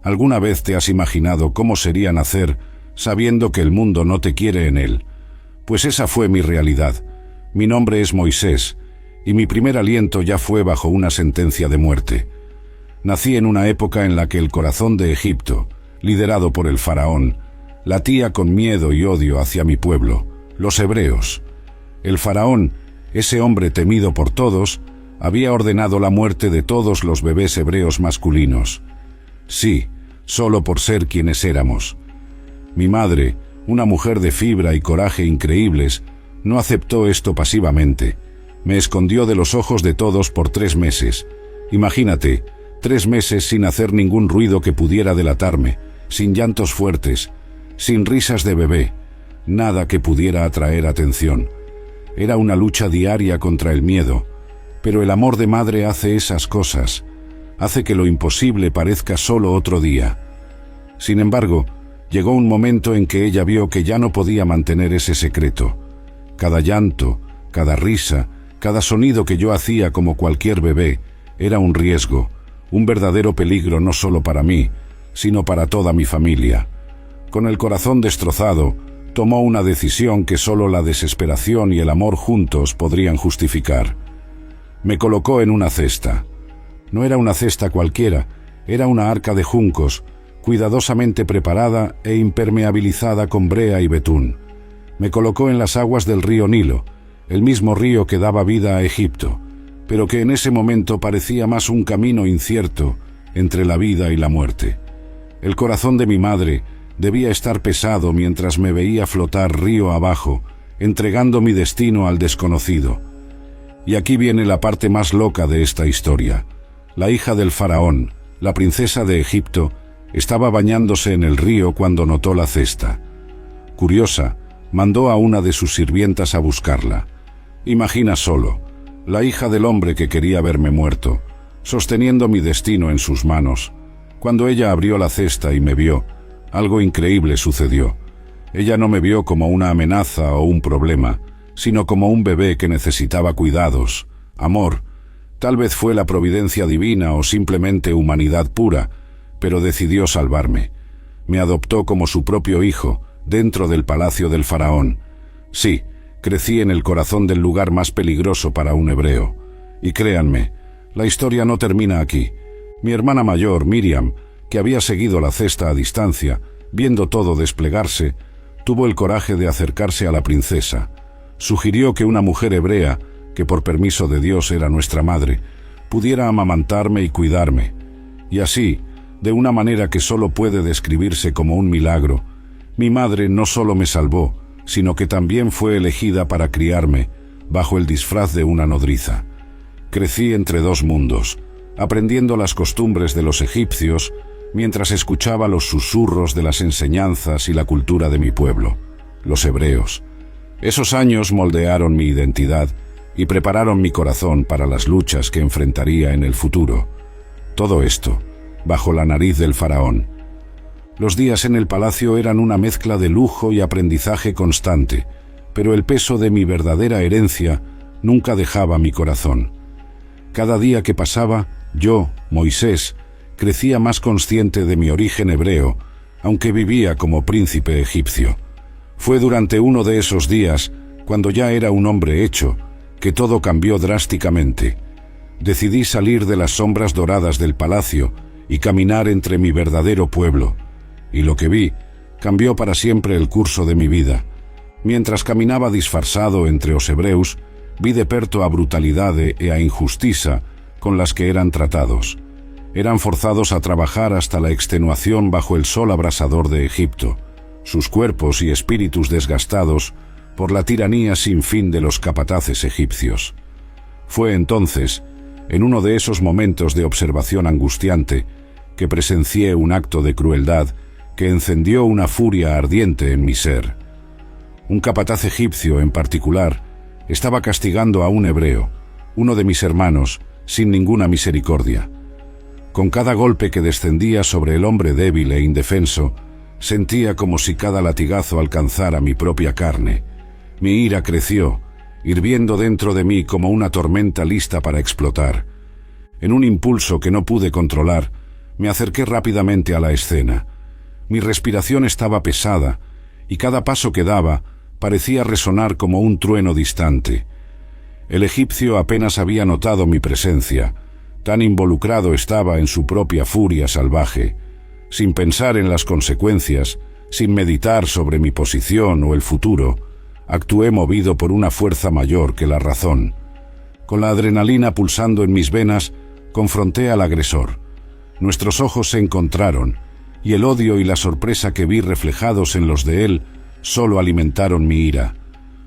¿Alguna vez te has imaginado cómo sería nacer sabiendo que el mundo no te quiere en él? Pues esa fue mi realidad. Mi nombre es Moisés, y mi primer aliento ya fue bajo una sentencia de muerte. Nací en una época en la que el corazón de Egipto, liderado por el faraón, latía con miedo y odio hacia mi pueblo, los hebreos. El faraón, ese hombre temido por todos, había ordenado la muerte de todos los bebés hebreos masculinos. Sí, solo por ser quienes éramos. Mi madre, una mujer de fibra y coraje increíbles, no aceptó esto pasivamente. Me escondió de los ojos de todos por 3 meses. Imagínate, 3 meses sin hacer ningún ruido que pudiera delatarme, sin llantos fuertes, sin risas de bebé, nada que pudiera atraer atención. Era una lucha diaria contra el miedo, pero el amor de madre hace esas cosas, hace que lo imposible parezca solo otro día. Sin embargo, llegó un momento en que ella vio que ya no podía mantener ese secreto. Cada llanto, cada risa, cada sonido que yo hacía como cualquier bebé, era un riesgo, un verdadero peligro no solo para mí, sino para toda mi familia. Con el corazón destrozado, tomó una decisión que solo la desesperación y el amor juntos podrían justificar. Me colocó en una cesta. No era una cesta cualquiera, era una arca de juncos, cuidadosamente preparada e impermeabilizada con brea y betún. Me colocó en las aguas del río Nilo, el mismo río que daba vida a Egipto, pero que en ese momento parecía más un camino incierto entre la vida y la muerte. El corazón de mi madre debía estar pesado mientras me veía flotar río abajo, entregando mi destino al desconocido. Y aquí viene la parte más loca de esta historia. La hija del faraón, la princesa de Egipto, estaba bañándose en el río cuando notó la cesta. Curiosa, mandó a una de sus sirvientas a buscarla. Imagina solo, la hija del hombre que quería verme muerto, sosteniendo mi destino en sus manos. Cuando ella abrió la cesta y me vio, algo increíble sucedió. Ella no me vio como una amenaza o un problema, sino como un bebé que necesitaba cuidados, amor. Tal vez fue la providencia divina o simplemente humanidad pura, pero decidió salvarme. Me adoptó como su propio hijo, dentro del palacio del faraón. Sí, crecí en el corazón del lugar más peligroso para un hebreo. Y créanme, la historia no termina aquí. Mi hermana mayor, Miriam, que había seguido la cesta a distancia, viendo todo desplegarse, tuvo el coraje de acercarse a la princesa. Sugirió que una mujer hebrea, que por permiso de Dios era nuestra madre, pudiera amamantarme y cuidarme. Y así, de una manera que solo puede describirse como un milagro, mi madre no solo me salvó, sino que también fue elegida para criarme, bajo el disfraz de una nodriza. Crecí entre 2 mundos, aprendiendo las costumbres de los egipcios, mientras escuchaba los susurros de las enseñanzas y la cultura de mi pueblo, los hebreos. Esos años moldearon mi identidad y prepararon mi corazón para las luchas que enfrentaría en el futuro. Todo esto, bajo la nariz del faraón. Los días en el palacio eran una mezcla de lujo y aprendizaje constante, pero el peso de mi verdadera herencia nunca dejaba mi corazón. Cada día que pasaba, yo, Moisés, crecía más consciente de mi origen hebreo, aunque vivía como príncipe egipcio. Fue durante uno de esos días, cuando ya era un hombre hecho, que todo cambió drásticamente. Decidí salir de las sombras doradas del palacio y caminar entre mi verdadero pueblo, y lo que vi cambió para siempre el curso de mi vida. Mientras caminaba disfrazado entre os hebreus, vi de perto a brutalidade e a injustiza con las que eran tratados. Eran forzados a trabajar hasta la extenuación bajo el sol abrasador de Egipto, sus cuerpos y espíritus desgastados por la tiranía sin fin de los capataces egipcios. Fue entonces, en uno de esos momentos de observación angustiante, que presencié un acto de crueldad que encendió una furia ardiente en mi ser. Un capataz egipcio en particular estaba castigando a un hebreo, uno de mis hermanos, sin ninguna misericordia. Con cada golpe que descendía sobre el hombre débil e indefenso, sentía como si cada latigazo alcanzara mi propia carne. Mi ira creció, hirviendo dentro de mí como una tormenta lista para explotar. En un impulso que no pude controlar, Me acerqué rápidamente a la escena. Mi respiración estaba pesada, y cada paso que daba parecía resonar como un trueno distante. El egipcio apenas había notado mi presencia, tan involucrado estaba en su propia furia salvaje. Sin pensar en las consecuencias, sin meditar sobre mi posición o el futuro, actué movido por una fuerza mayor que la razón. Con la adrenalina pulsando en mis venas, confronté al agresor. Nuestros ojos se encontraron, y el odio y la sorpresa que vi reflejados en los de él solo alimentaron mi ira.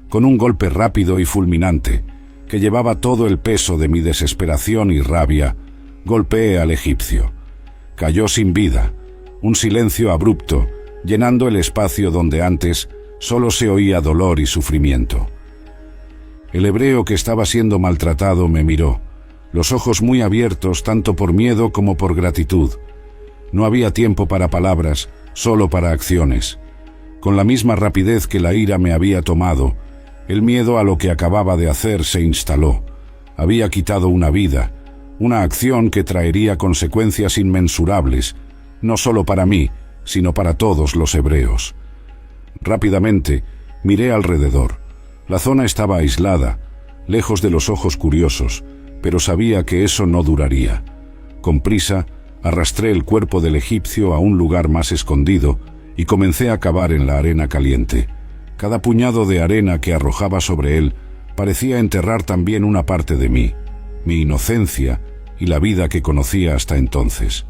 Con un golpe rápido y fulminante, que llevaba todo el peso de mi desesperación y rabia, golpeé al egipcio. Cayó sin vida, un silencio abrupto, llenando el espacio donde antes solo se oía dolor y sufrimiento. El hebreo que estaba siendo maltratado me miró, los ojos muy abiertos tanto por miedo como por gratitud. No había tiempo para palabras, solo para acciones. Con la misma rapidez que la ira me había tomado, el miedo a lo que acababa de hacer se instaló. Había quitado una vida, una acción que traería consecuencias inmensurables, no solo para mí, sino para todos los hebreos. Rápidamente miré alrededor. La zona estaba aislada, lejos de los ojos curiosos, pero sabía que eso no duraría. Con prisa, arrastré el cuerpo del egipcio a un lugar más escondido y comencé a cavar en la arena caliente. Cada puñado de arena que arrojaba sobre él parecía enterrar también una parte de mí, mi inocencia y la vida que conocía hasta entonces.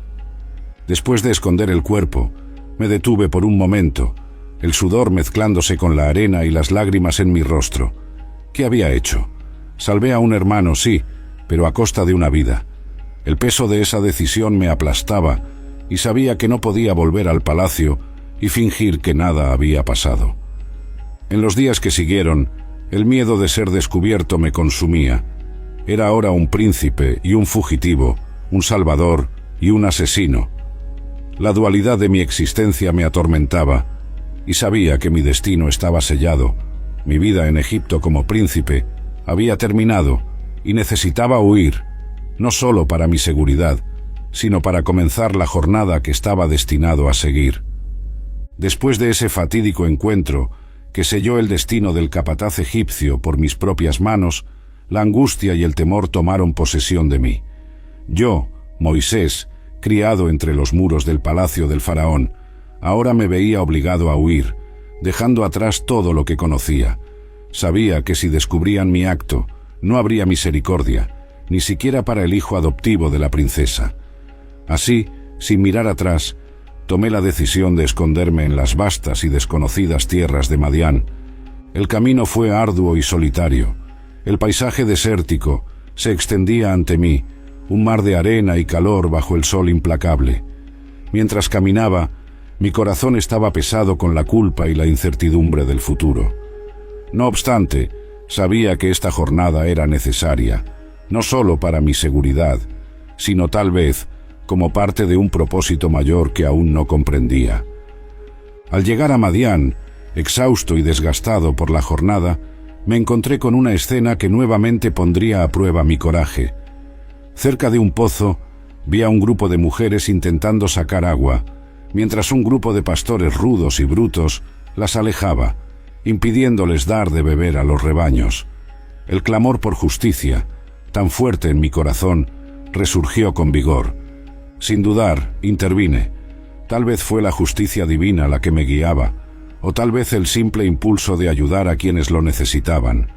Después de esconder el cuerpo, me detuve por un momento, el sudor mezclándose con la arena y las lágrimas en mi rostro. ¿Qué había hecho? Salvé a un hermano, sí, pero a costa de una vida. El peso de esa decisión me aplastaba y sabía que no podía volver al palacio y fingir que nada había pasado. En los días que siguieron, el miedo de ser descubierto me consumía. Era ahora un príncipe y un fugitivo, un salvador y un asesino. La dualidad de mi existencia me atormentaba y sabía que mi destino estaba sellado. Mi vida en Egipto como príncipe había terminado y necesitaba huir, no solo para mi seguridad, sino para comenzar la jornada que estaba destinado a seguir. Después de ese fatídico encuentro, que selló el destino del capataz egipcio por mis propias manos, la angustia y el temor tomaron posesión de mí. Yo, Moisés, criado entre los muros del palacio del faraón, ahora me veía obligado a huir, dejando atrás todo lo que conocía. Sabía que si descubrían mi acto, no habría misericordia, ni siquiera para el hijo adoptivo de la princesa. Así, sin mirar atrás, tomé la decisión de esconderme en las vastas y desconocidas tierras de Madián. El camino fue arduo y solitario. El paisaje desértico se extendía ante mí, un mar de arena y calor bajo el sol implacable. Mientras caminaba, mi corazón estaba pesado con la culpa y la incertidumbre del futuro. No obstante, sabía que esta jornada era necesaria, no solo para mi seguridad, sino tal vez como parte de un propósito mayor que aún no comprendía. Al llegar a Madián, exhausto y desgastado por la jornada, me encontré con una escena que nuevamente pondría a prueba mi coraje. Cerca de un pozo, vi a un grupo de mujeres intentando sacar agua, mientras un grupo de pastores rudos y brutos las alejaba, impidiéndoles dar de beber a los rebaños. El clamor por justicia, tan fuerte en mi corazón, resurgió con vigor. Sin dudar, intervine. Tal vez fue la justicia divina la que me guiaba, o tal vez el simple impulso de ayudar a quienes lo necesitaban.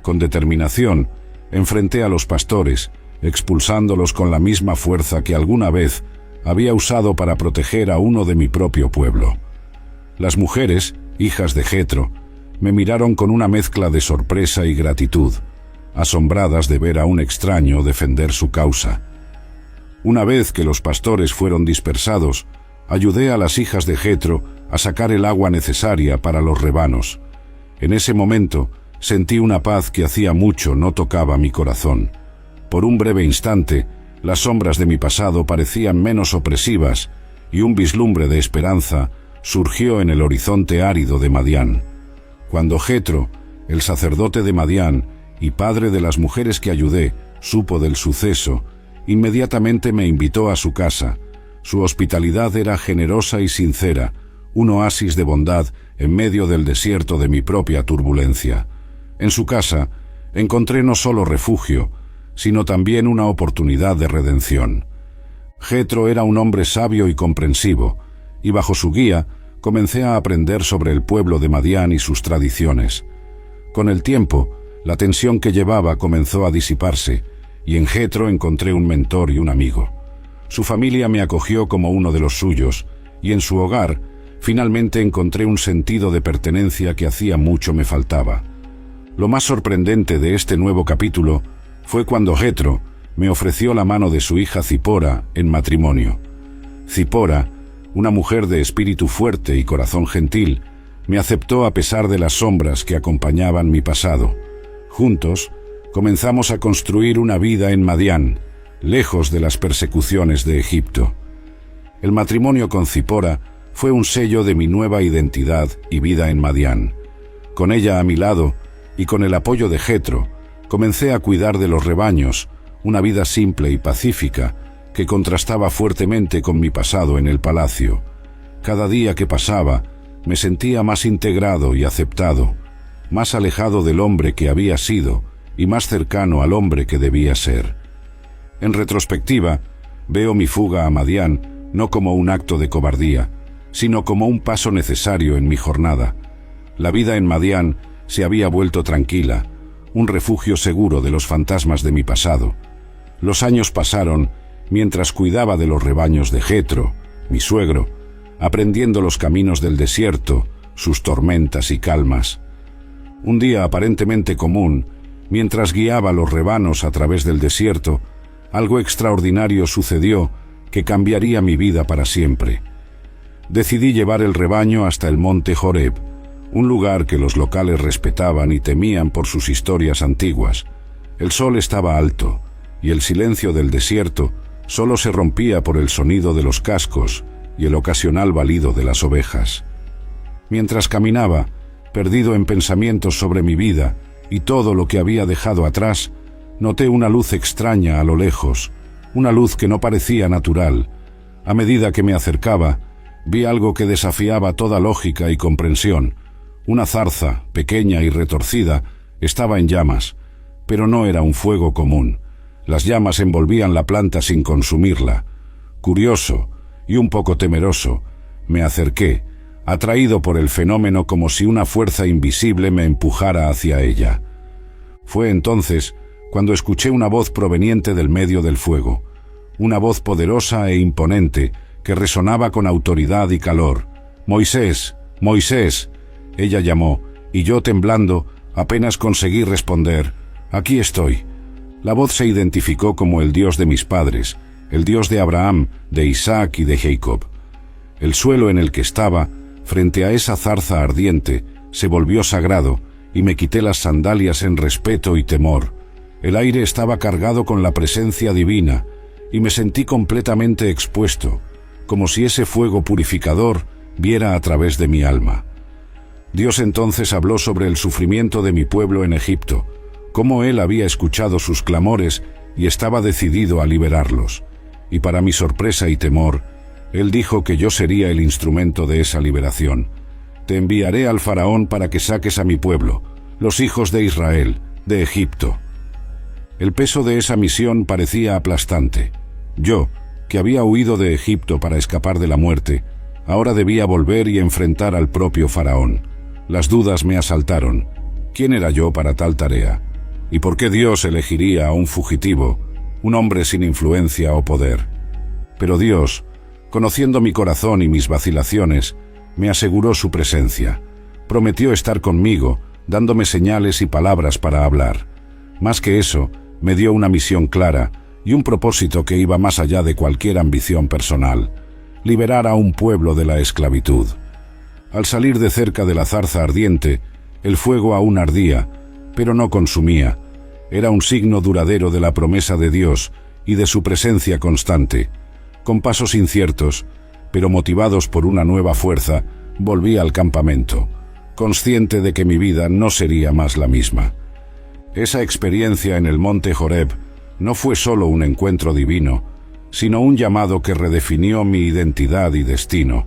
Con determinación, enfrenté a los pastores, expulsándolos con la misma fuerza que alguna vez había usado para proteger a uno de mi propio pueblo. Las mujeres, hijas de Jetro, me miraron con una mezcla de sorpresa y gratitud, asombradas de ver a un extraño defender su causa. Una vez que los pastores fueron dispersados, ayudé a las hijas de Jetro a sacar el agua necesaria para los rebanos. En ese momento sentí una paz que hacía mucho no tocaba mi corazón. Por un breve instante, las sombras de mi pasado parecían menos opresivas y un vislumbre de esperanza surgió en el horizonte árido de Madián. Cuando Jetro, el sacerdote de Madián y padre de las mujeres que ayudé, supo del suceso, inmediatamente me invitó a su casa. Su hospitalidad era generosa y sincera, un oasis de bondad en medio del desierto de mi propia turbulencia. En su casa encontré no solo refugio, sino también una oportunidad de redención. Jetro era un hombre sabio y comprensivo, y bajo su guía comencé a aprender sobre el pueblo de Madián y sus tradiciones. Con el tiempo, la tensión que llevaba comenzó a disiparse, y en Jetro encontré un mentor y un amigo. Su familia me acogió como uno de los suyos, y en su hogar finalmente encontré un sentido de pertenencia que hacía mucho me faltaba. Lo más sorprendente de este nuevo capítulo fue cuando Jetro me ofreció la mano de su hija Zipora en matrimonio. Zipora, una mujer de espíritu fuerte y corazón gentil, me aceptó a pesar de las sombras que acompañaban mi pasado. Juntos, comenzamos a construir una vida en Madián, lejos de las persecuciones de Egipto. El matrimonio con Zipora fue un sello de mi nueva identidad y vida en Madián. Con ella a mi lado, y con el apoyo de Jetro, comencé a cuidar de los rebaños, una vida simple y pacífica que contrastaba fuertemente con mi pasado en el palacio. Cada día que pasaba, me sentía más integrado y aceptado, más alejado del hombre que había sido y más cercano al hombre que debía ser. En retrospectiva, veo mi fuga a Madián no como un acto de cobardía, sino como un paso necesario en mi jornada. La vida en Madián se había vuelto tranquila, un refugio seguro de los fantasmas de mi pasado. Los años pasaron mientras cuidaba de los rebaños de Jetro, mi suegro, aprendiendo los caminos del desierto, sus tormentas y calmas. Un día aparentemente común, mientras guiaba los rebaños a través del desierto, algo extraordinario sucedió que cambiaría mi vida para siempre. Decidí llevar el rebaño hasta el monte Horeb, un lugar que los locales respetaban y temían por sus historias antiguas. El sol estaba alto, y el silencio del desierto solo se rompía por el sonido de los cascos y el ocasional balido de las ovejas. Mientras caminaba, perdido en pensamientos sobre mi vida y todo lo que había dejado atrás, noté una luz extraña a lo lejos, una luz que no parecía natural. A medida que me acercaba, vi algo que desafiaba toda lógica y comprensión. Una zarza, pequeña y retorcida, estaba en llamas, pero no era un fuego común. Las llamas envolvían la planta sin consumirla. Curioso y un poco temeroso, me acerqué, atraído por el fenómeno como si una fuerza invisible me empujara hacia ella. Fue entonces cuando escuché una voz proveniente del medio del fuego, una voz poderosa e imponente que resonaba con autoridad y calor. «Moisés, Moisés», ella llamó, y yo, temblando, apenas conseguí responder. «Aquí estoy». La voz se identificó como el Dios de mis padres, el Dios de Abraham, de Isaac y de Jacob. El suelo en el que estaba, frente a esa zarza ardiente, se volvió sagrado, y me quité las sandalias en respeto y temor. El aire estaba cargado con la presencia divina, y me sentí completamente expuesto, como si ese fuego purificador viera a través de mi alma. Dios entonces habló sobre el sufrimiento de mi pueblo en Egipto, cómo Él había escuchado sus clamores y estaba decidido a liberarlos. Y para mi sorpresa y temor, Él dijo que yo sería el instrumento de esa liberación. «Te enviaré al faraón para que saques a mi pueblo, los hijos de Israel, de Egipto». El peso de esa misión parecía aplastante. Yo, que había huido de Egipto para escapar de la muerte, ahora debía volver y enfrentar al propio faraón. Las dudas me asaltaron. ¿Quién era yo para tal tarea? ¿Y por qué Dios elegiría a un fugitivo, un hombre sin influencia o poder? Pero Dios, conociendo mi corazón y mis vacilaciones, me aseguró su presencia. Prometió estar conmigo, dándome señales y palabras para hablar. Más que eso, me dio una misión clara y un propósito que iba más allá de cualquier ambición personal: liberar a un pueblo de la esclavitud. Al salir de cerca de la zarza ardiente, el fuego aún ardía, pero no consumía. Era un signo duradero de la promesa de Dios y de su presencia constante. Con pasos inciertos, pero motivados por una nueva fuerza, volví al campamento, consciente de que mi vida no sería más la misma. Esa experiencia en el monte Horeb no fue solo un encuentro divino, sino un llamado que redefinió mi identidad y destino.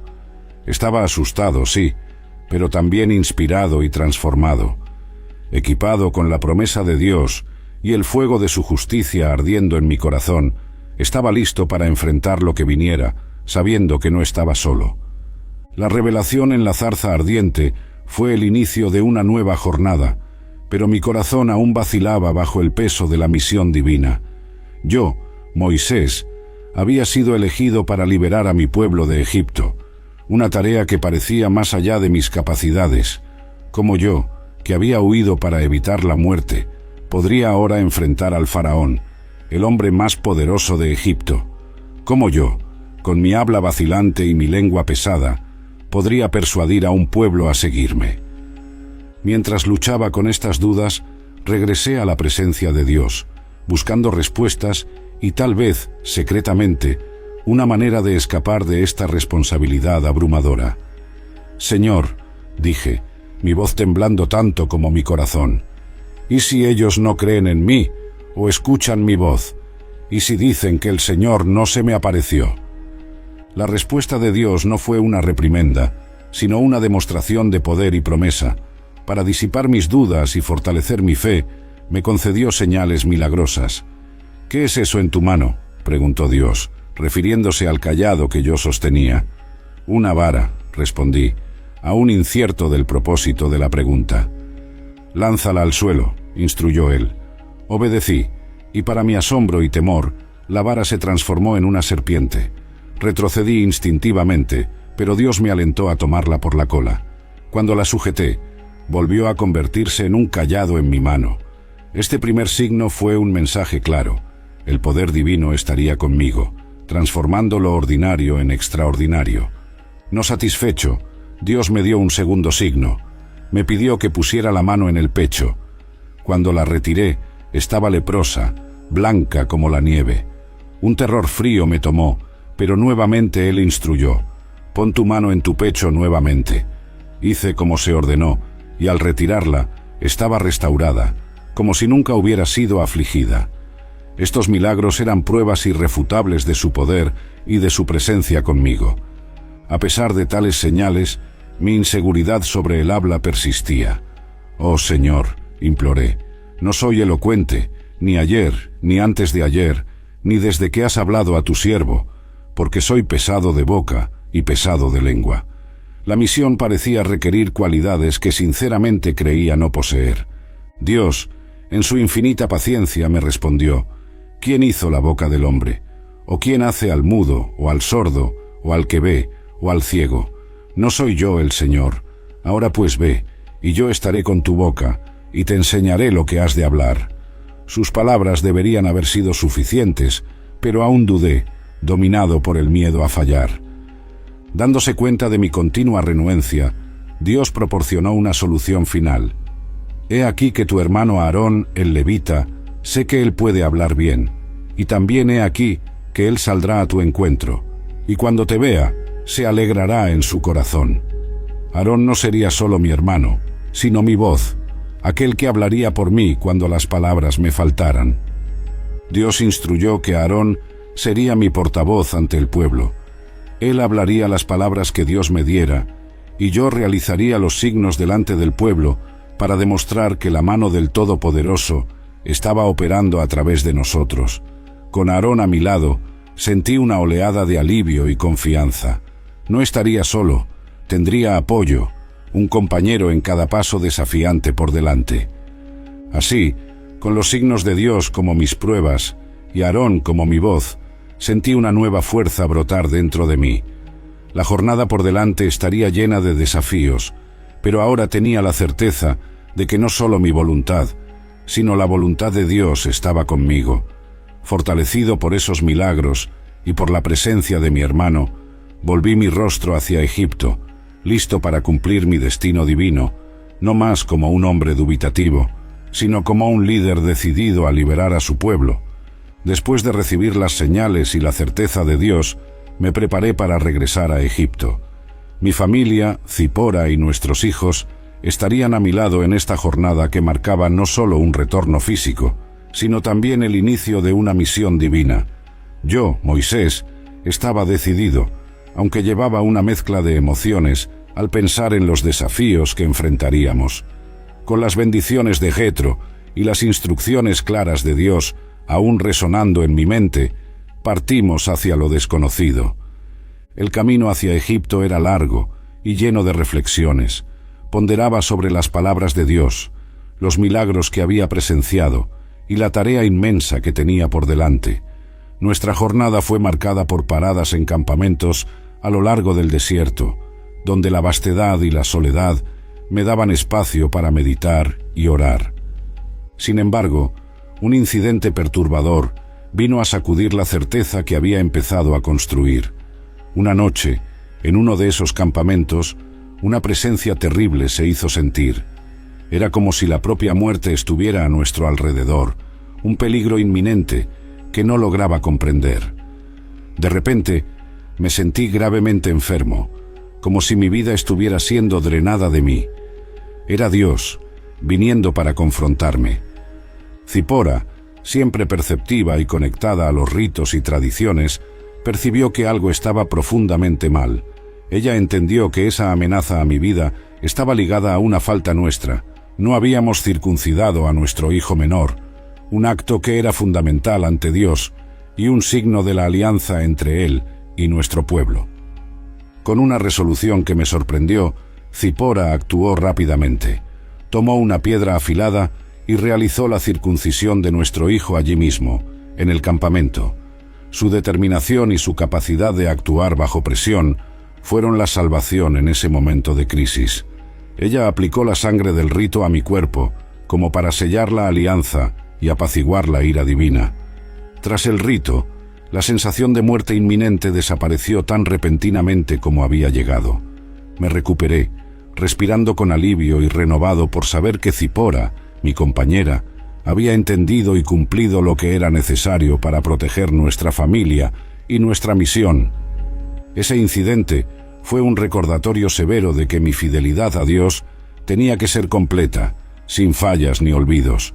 Estaba asustado, sí, pero también inspirado y transformado. Equipado con la promesa de Dios y el fuego de su justicia ardiendo en mi corazón, estaba listo para enfrentar lo que viniera, sabiendo que no estaba solo. La revelación en la zarza ardiente fue el inicio de una nueva jornada, pero mi corazón aún vacilaba bajo el peso de la misión divina. Yo, Moisés, había sido elegido para liberar a mi pueblo de Egipto, una tarea que parecía más allá de mis capacidades. Como yo, que había huido para evitar la muerte, podría ahora enfrentar al faraón, el hombre más poderoso de Egipto. Como yo, con mi habla vacilante y mi lengua pesada, podría persuadir a un pueblo a seguirme. Mientras luchaba con estas dudas, regresé a la presencia de Dios, buscando respuestas y tal vez, secretamente, una manera de escapar de esta responsabilidad abrumadora. Señor, dije, mi voz temblando tanto como mi corazón, ¿y si ellos no creen en mí o escuchan mi voz? ¿Y si dicen que el Señor no se me apareció? La respuesta de Dios no fue una reprimenda, sino una demostración de poder y promesa. Para disipar mis dudas y fortalecer mi fe, me concedió señales milagrosas. «¿Qué es eso en tu mano?», preguntó Dios, refiriéndose al cayado que yo sostenía. «Una vara», respondí, aún incierto del propósito de la pregunta. «Lánzala al suelo», instruyó él. Obedecí, y para mi asombro y temor, la vara se transformó en una serpiente. Retrocedí instintivamente, pero Dios me alentó a tomarla por la cola. Cuando la sujeté, volvió a convertirse en un cayado en mi mano. Este primer signo fue un mensaje claro. El poder divino estaría conmigo, transformando lo ordinario en extraordinario. No satisfecho, Dios me dio un segundo signo. Me pidió que pusiera la mano en el pecho. Cuando la retiré, estaba leprosa, blanca como la nieve. Un terror frío me tomó, pero nuevamente él instruyó: «Pon tu mano en tu pecho nuevamente». Hice como se ordenó, y al retirarla, estaba restaurada, como si nunca hubiera sido afligida. Estos milagros eran pruebas irrefutables de su poder y de su presencia conmigo. A pesar de tales señales, mi inseguridad sobre el habla persistía. «Oh Señor», imploré, «no soy elocuente, ni ayer, ni antes de ayer, ni desde que has hablado a tu siervo, porque soy pesado de boca y pesado de lengua». La misión parecía requerir cualidades que sinceramente creía no poseer. Dios, en su infinita paciencia, me respondió: «¿Quién hizo la boca del hombre? ¿O quién hace al mudo, o al sordo, o al que ve, o al ciego? ¿No soy yo el Señor? Ahora pues ve, y yo estaré con tu boca, y te enseñaré lo que has de hablar». Sus palabras deberían haber sido suficientes, pero aún dudé, dominado por el miedo a fallar. Dándose cuenta de mi continua renuencia, Dios proporcionó una solución final. «He aquí que tu hermano Aarón, el levita, sé que él puede hablar bien, y también he aquí que él saldrá a tu encuentro, y cuando te vea, se alegrará en su corazón». Aarón no sería solo mi hermano, sino mi voz, aquel que hablaría por mí cuando las palabras me faltaran. Dios instruyó que Aarón sería mi portavoz ante el pueblo. Él hablaría las palabras que Dios me diera, y yo realizaría los signos delante del pueblo para demostrar que la mano del Todopoderoso estaba operando a través de nosotros. Con Aarón a mi lado, sentí una oleada de alivio y confianza. No estaría solo, tendría apoyo, un compañero en cada paso desafiante por delante. Así, con los signos de Dios como mis pruebas y Aarón como mi voz, sentí una nueva fuerza brotar dentro de mí. La jornada por delante estaría llena de desafíos, pero ahora tenía la certeza de que no solo mi voluntad, sino la voluntad de Dios estaba conmigo. Fortalecido por esos milagros y por la presencia de mi hermano, volví mi rostro hacia Egipto, listo para cumplir mi destino divino, no más como un hombre dubitativo, sino como un líder decidido a liberar a su pueblo. Después de recibir las señales y la certeza de Dios, me preparé para regresar a Egipto. Mi familia, Zipora y nuestros hijos estarían a mi lado en esta jornada que marcaba no solo un retorno físico, sino también el inicio de una misión divina. Yo, Moisés, estaba decidido, aunque llevaba una mezcla de emociones al pensar en los desafíos que enfrentaríamos. Con las bendiciones de Jetro y las instrucciones claras de Dios aún resonando en mi mente, partimos hacia lo desconocido. El camino hacia Egipto era largo y lleno de reflexiones. Ponderaba sobre las palabras de Dios, los milagros que había presenciado y la tarea inmensa que tenía por delante. Nuestra jornada fue marcada por paradas en campamentos a lo largo del desierto, donde la vastedad y la soledad me daban espacio para meditar y orar. Sin embargo, un incidente perturbador vino a sacudir la certeza que había empezado a construir. Una noche, en uno de esos campamentos, una presencia terrible se hizo sentir. Era como si la propia muerte estuviera a nuestro alrededor, un peligro inminente que no lograba comprender. De repente, me sentí gravemente enfermo, como si mi vida estuviera siendo drenada de mí. Era Dios, viniendo para confrontarme. Zipora, siempre perceptiva y conectada a los ritos y tradiciones, percibió que algo estaba profundamente mal. Ella entendió que esa amenaza a mi vida estaba ligada a una falta nuestra. No habíamos circuncidado a nuestro hijo menor, un acto que era fundamental ante Dios y un signo de la alianza entre Él y nuestro pueblo. Con una resolución que me sorprendió, Zipora actuó rápidamente. Tomó una piedra afilada y realizó la circuncisión de nuestro hijo allí mismo, en el campamento. Su determinación y su capacidad de actuar bajo presión fueron la salvación en ese momento de crisis. Ella aplicó la sangre del rito a mi cuerpo, como para sellar la alianza y apaciguar la ira divina. Tras el rito, la sensación de muerte inminente desapareció tan repentinamente como había llegado. Me recuperé, respirando con alivio y renovado por saber que Zipora, mi compañera, había entendido y cumplido lo que era necesario para proteger nuestra familia y nuestra misión. Ese incidente fue un recordatorio severo de que mi fidelidad a Dios tenía que ser completa, sin fallas ni olvidos.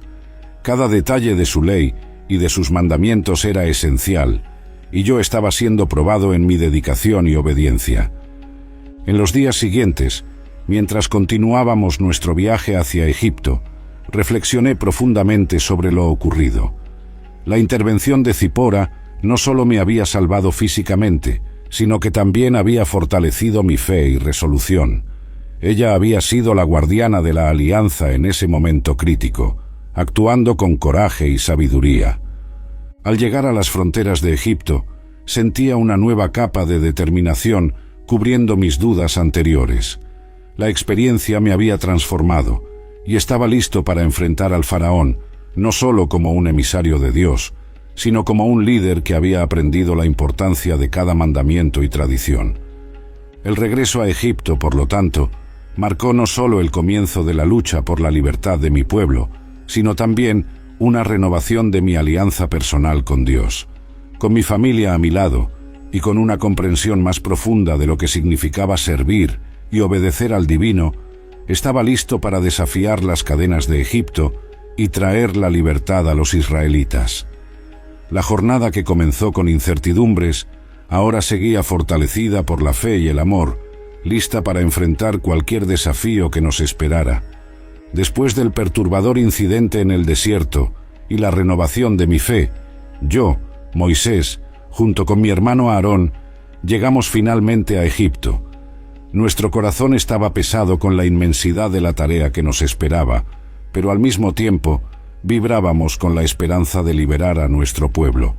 Cada detalle de su ley y de sus mandamientos era esencial, y yo estaba siendo probado en mi dedicación y obediencia. En los días siguientes, mientras continuábamos nuestro viaje hacia Egipto, reflexioné profundamente sobre lo ocurrido. La intervención de Zipora no solo me había salvado físicamente, sino que también había fortalecido mi fe y resolución. Ella había sido la guardiana de la alianza en ese momento crítico, actuando con coraje y sabiduría. Al llegar a las fronteras de Egipto, sentía una nueva capa de determinación cubriendo mis dudas anteriores. La experiencia me había transformado, y estaba listo para enfrentar al faraón, no solo como un emisario de Dios, sino como un líder que había aprendido la importancia de cada mandamiento y tradición. El regreso a Egipto, por lo tanto, marcó no solo el comienzo de la lucha por la libertad de mi pueblo, sino también una renovación de mi alianza personal con Dios. Con mi familia a mi lado, y con una comprensión más profunda de lo que significaba servir y obedecer al divino, estaba listo para desafiar las cadenas de Egipto y traer la libertad a los israelitas. La jornada que comenzó con incertidumbres, ahora seguía fortalecida por la fe y el amor, lista para enfrentar cualquier desafío que nos esperara. Después del perturbador incidente en el desierto y la renovación de mi fe, yo, Moisés, junto con mi hermano Aarón, llegamos finalmente a Egipto. Nuestro corazón estaba pesado con la inmensidad de la tarea que nos esperaba, pero al mismo tiempo vibrábamos con la esperanza de liberar a nuestro pueblo.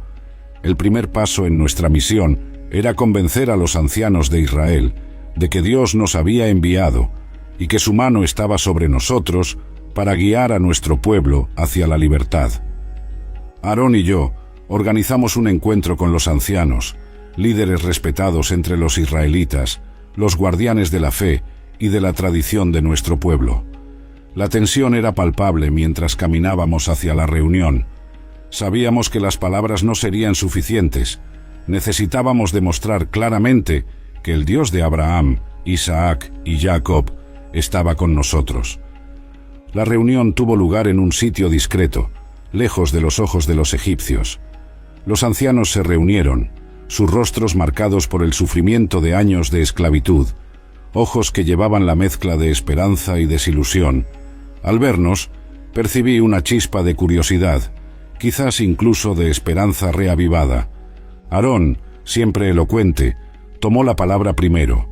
El primer paso en nuestra misión era convencer a los ancianos de Israel de que Dios nos había enviado y que su mano estaba sobre nosotros para guiar a nuestro pueblo hacia la libertad. Aarón y yo organizamos un encuentro con los ancianos, líderes respetados entre los israelitas, los guardianes de la fe y de la tradición de nuestro pueblo. La tensión era palpable mientras caminábamos hacia la reunión. Sabíamos que las palabras no serían suficientes. Necesitábamos demostrar claramente que el Dios de Abraham, Isaac y Jacob estaba con nosotros. La reunión tuvo lugar en un sitio discreto, lejos de los ojos de los egipcios. Los ancianos se reunieron, sus rostros marcados por el sufrimiento de años de esclavitud, ojos que llevaban la mezcla de esperanza y desilusión. Al vernos, percibí una chispa de curiosidad, quizás incluso de esperanza reavivada. Aarón, siempre elocuente, tomó la palabra primero.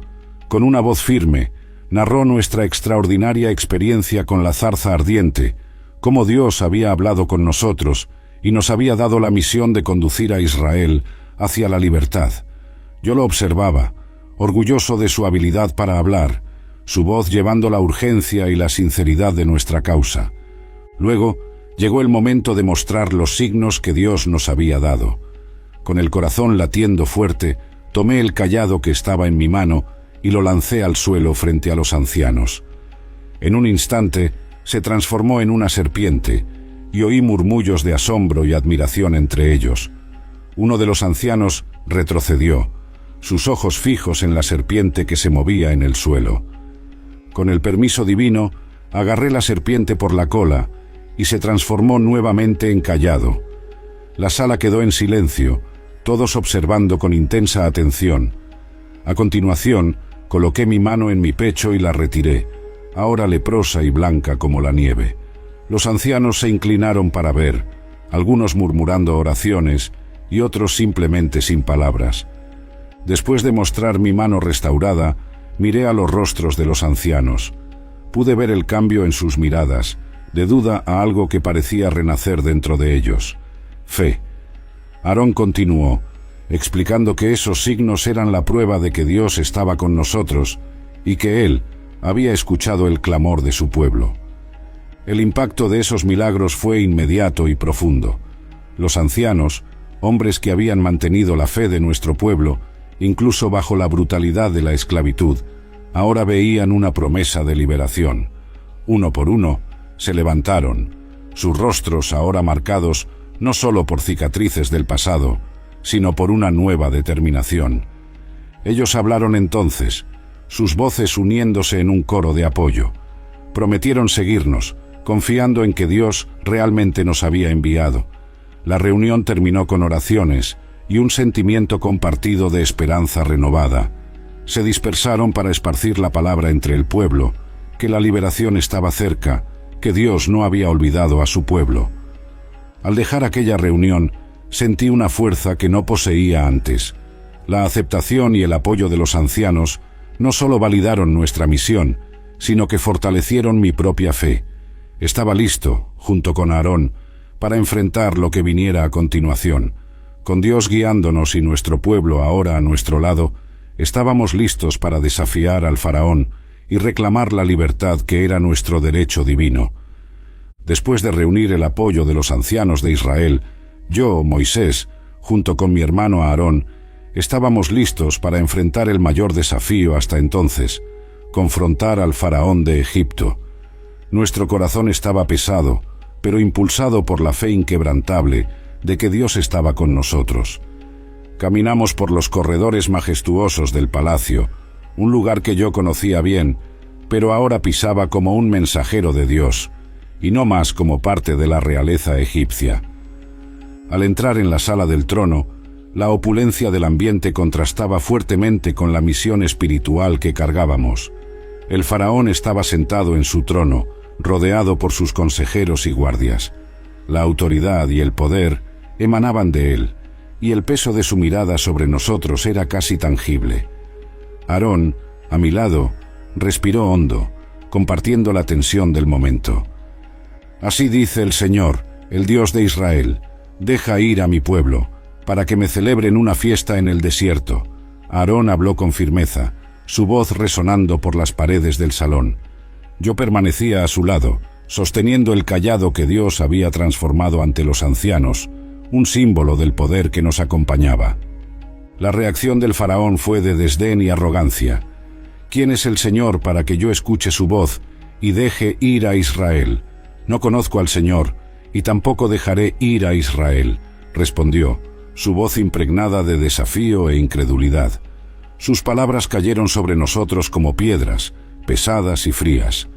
Con una voz firme, narró nuestra extraordinaria experiencia con la zarza ardiente, cómo Dios había hablado con nosotros y nos había dado la misión de conducir a Israel hacia la libertad. Yo lo observaba, orgulloso de su habilidad para hablar, su voz llevando la urgencia y la sinceridad de nuestra causa. Luego, llegó el momento de mostrar los signos que Dios nos había dado. Con el corazón latiendo fuerte, tomé el cayado que estaba en mi mano y lo lancé al suelo frente a los ancianos. En un instante, se transformó en una serpiente, y oí murmullos de asombro y admiración entre ellos. Uno de los ancianos retrocedió, sus ojos fijos en la serpiente que se movía en el suelo. Con el permiso divino, agarré la serpiente por la cola y se transformó nuevamente en cayado. La sala quedó en silencio, todos observando con intensa atención. A continuación, coloqué mi mano en mi pecho y la retiré, ahora leprosa y blanca como la nieve. Los ancianos se inclinaron para ver, algunos murmurando oraciones y otros simplemente sin palabras. Después de mostrar mi mano restaurada, miré a los rostros de los ancianos. Pude ver el cambio en sus miradas, de duda a algo que parecía renacer dentro de ellos. Fe. Aarón continuó, explicando que esos signos eran la prueba de que Dios estaba con nosotros y que Él había escuchado el clamor de su pueblo. El impacto de esos milagros fue inmediato y profundo. Los ancianos, hombres que habían mantenido la fe de nuestro pueblo, incluso bajo la brutalidad de la esclavitud, ahora veían una promesa de liberación. Uno por uno, se levantaron, sus rostros ahora marcados no solo por cicatrices del pasado, sino por una nueva determinación. Ellos hablaron entonces, sus voces uniéndose en un coro de apoyo. Prometieron seguirnos, confiando en que Dios realmente nos había enviado. La reunión terminó con oraciones y un sentimiento compartido de esperanza renovada. Se dispersaron para esparcir la palabra entre el pueblo, que la liberación estaba cerca, que Dios no había olvidado a su pueblo. Al dejar aquella reunión, sentí una fuerza que no poseía antes. La aceptación y el apoyo de los ancianos no solo validaron nuestra misión, sino que fortalecieron mi propia fe. Estaba listo, junto con Aarón, para enfrentar lo que viniera a continuación. Con Dios guiándonos y nuestro pueblo ahora a nuestro lado, estábamos listos para desafiar al faraón y reclamar la libertad que era nuestro derecho divino. Después de reunir el apoyo de los ancianos de Israel, yo, Moisés, junto con mi hermano Aarón, estábamos listos para enfrentar el mayor desafío hasta entonces, confrontar al faraón de Egipto. Nuestro corazón estaba pesado, pero impulsado por la fe inquebrantable de que Dios estaba con nosotros. Caminamos por los corredores majestuosos del palacio, un lugar que yo conocía bien, pero ahora pisaba como un mensajero de Dios, y no más como parte de la realeza egipcia. Al entrar en la sala del trono, la opulencia del ambiente contrastaba fuertemente con la misión espiritual que cargábamos. El faraón estaba sentado en su trono, rodeado por sus consejeros y guardias. La autoridad y el poder emanaban de él, y el peso de su mirada sobre nosotros era casi tangible. Aarón, a mi lado, respiró hondo, compartiendo la tensión del momento. Así dice el Señor, el Dios de Israel, deja ir a mi pueblo, para que me celebren una fiesta en el desierto. Aarón habló con firmeza, su voz resonando por las paredes del salón. Yo permanecía a su lado, sosteniendo el cayado que Dios había transformado ante los ancianos, un símbolo del poder que nos acompañaba. La reacción del faraón fue de desdén y arrogancia. ¿Quién es el Señor para que yo escuche su voz y deje ir a Israel? No conozco al Señor, y tampoco dejaré ir a Israel, respondió, su voz impregnada de desafío e incredulidad. Sus palabras cayeron sobre nosotros como piedras, pesadas y frías.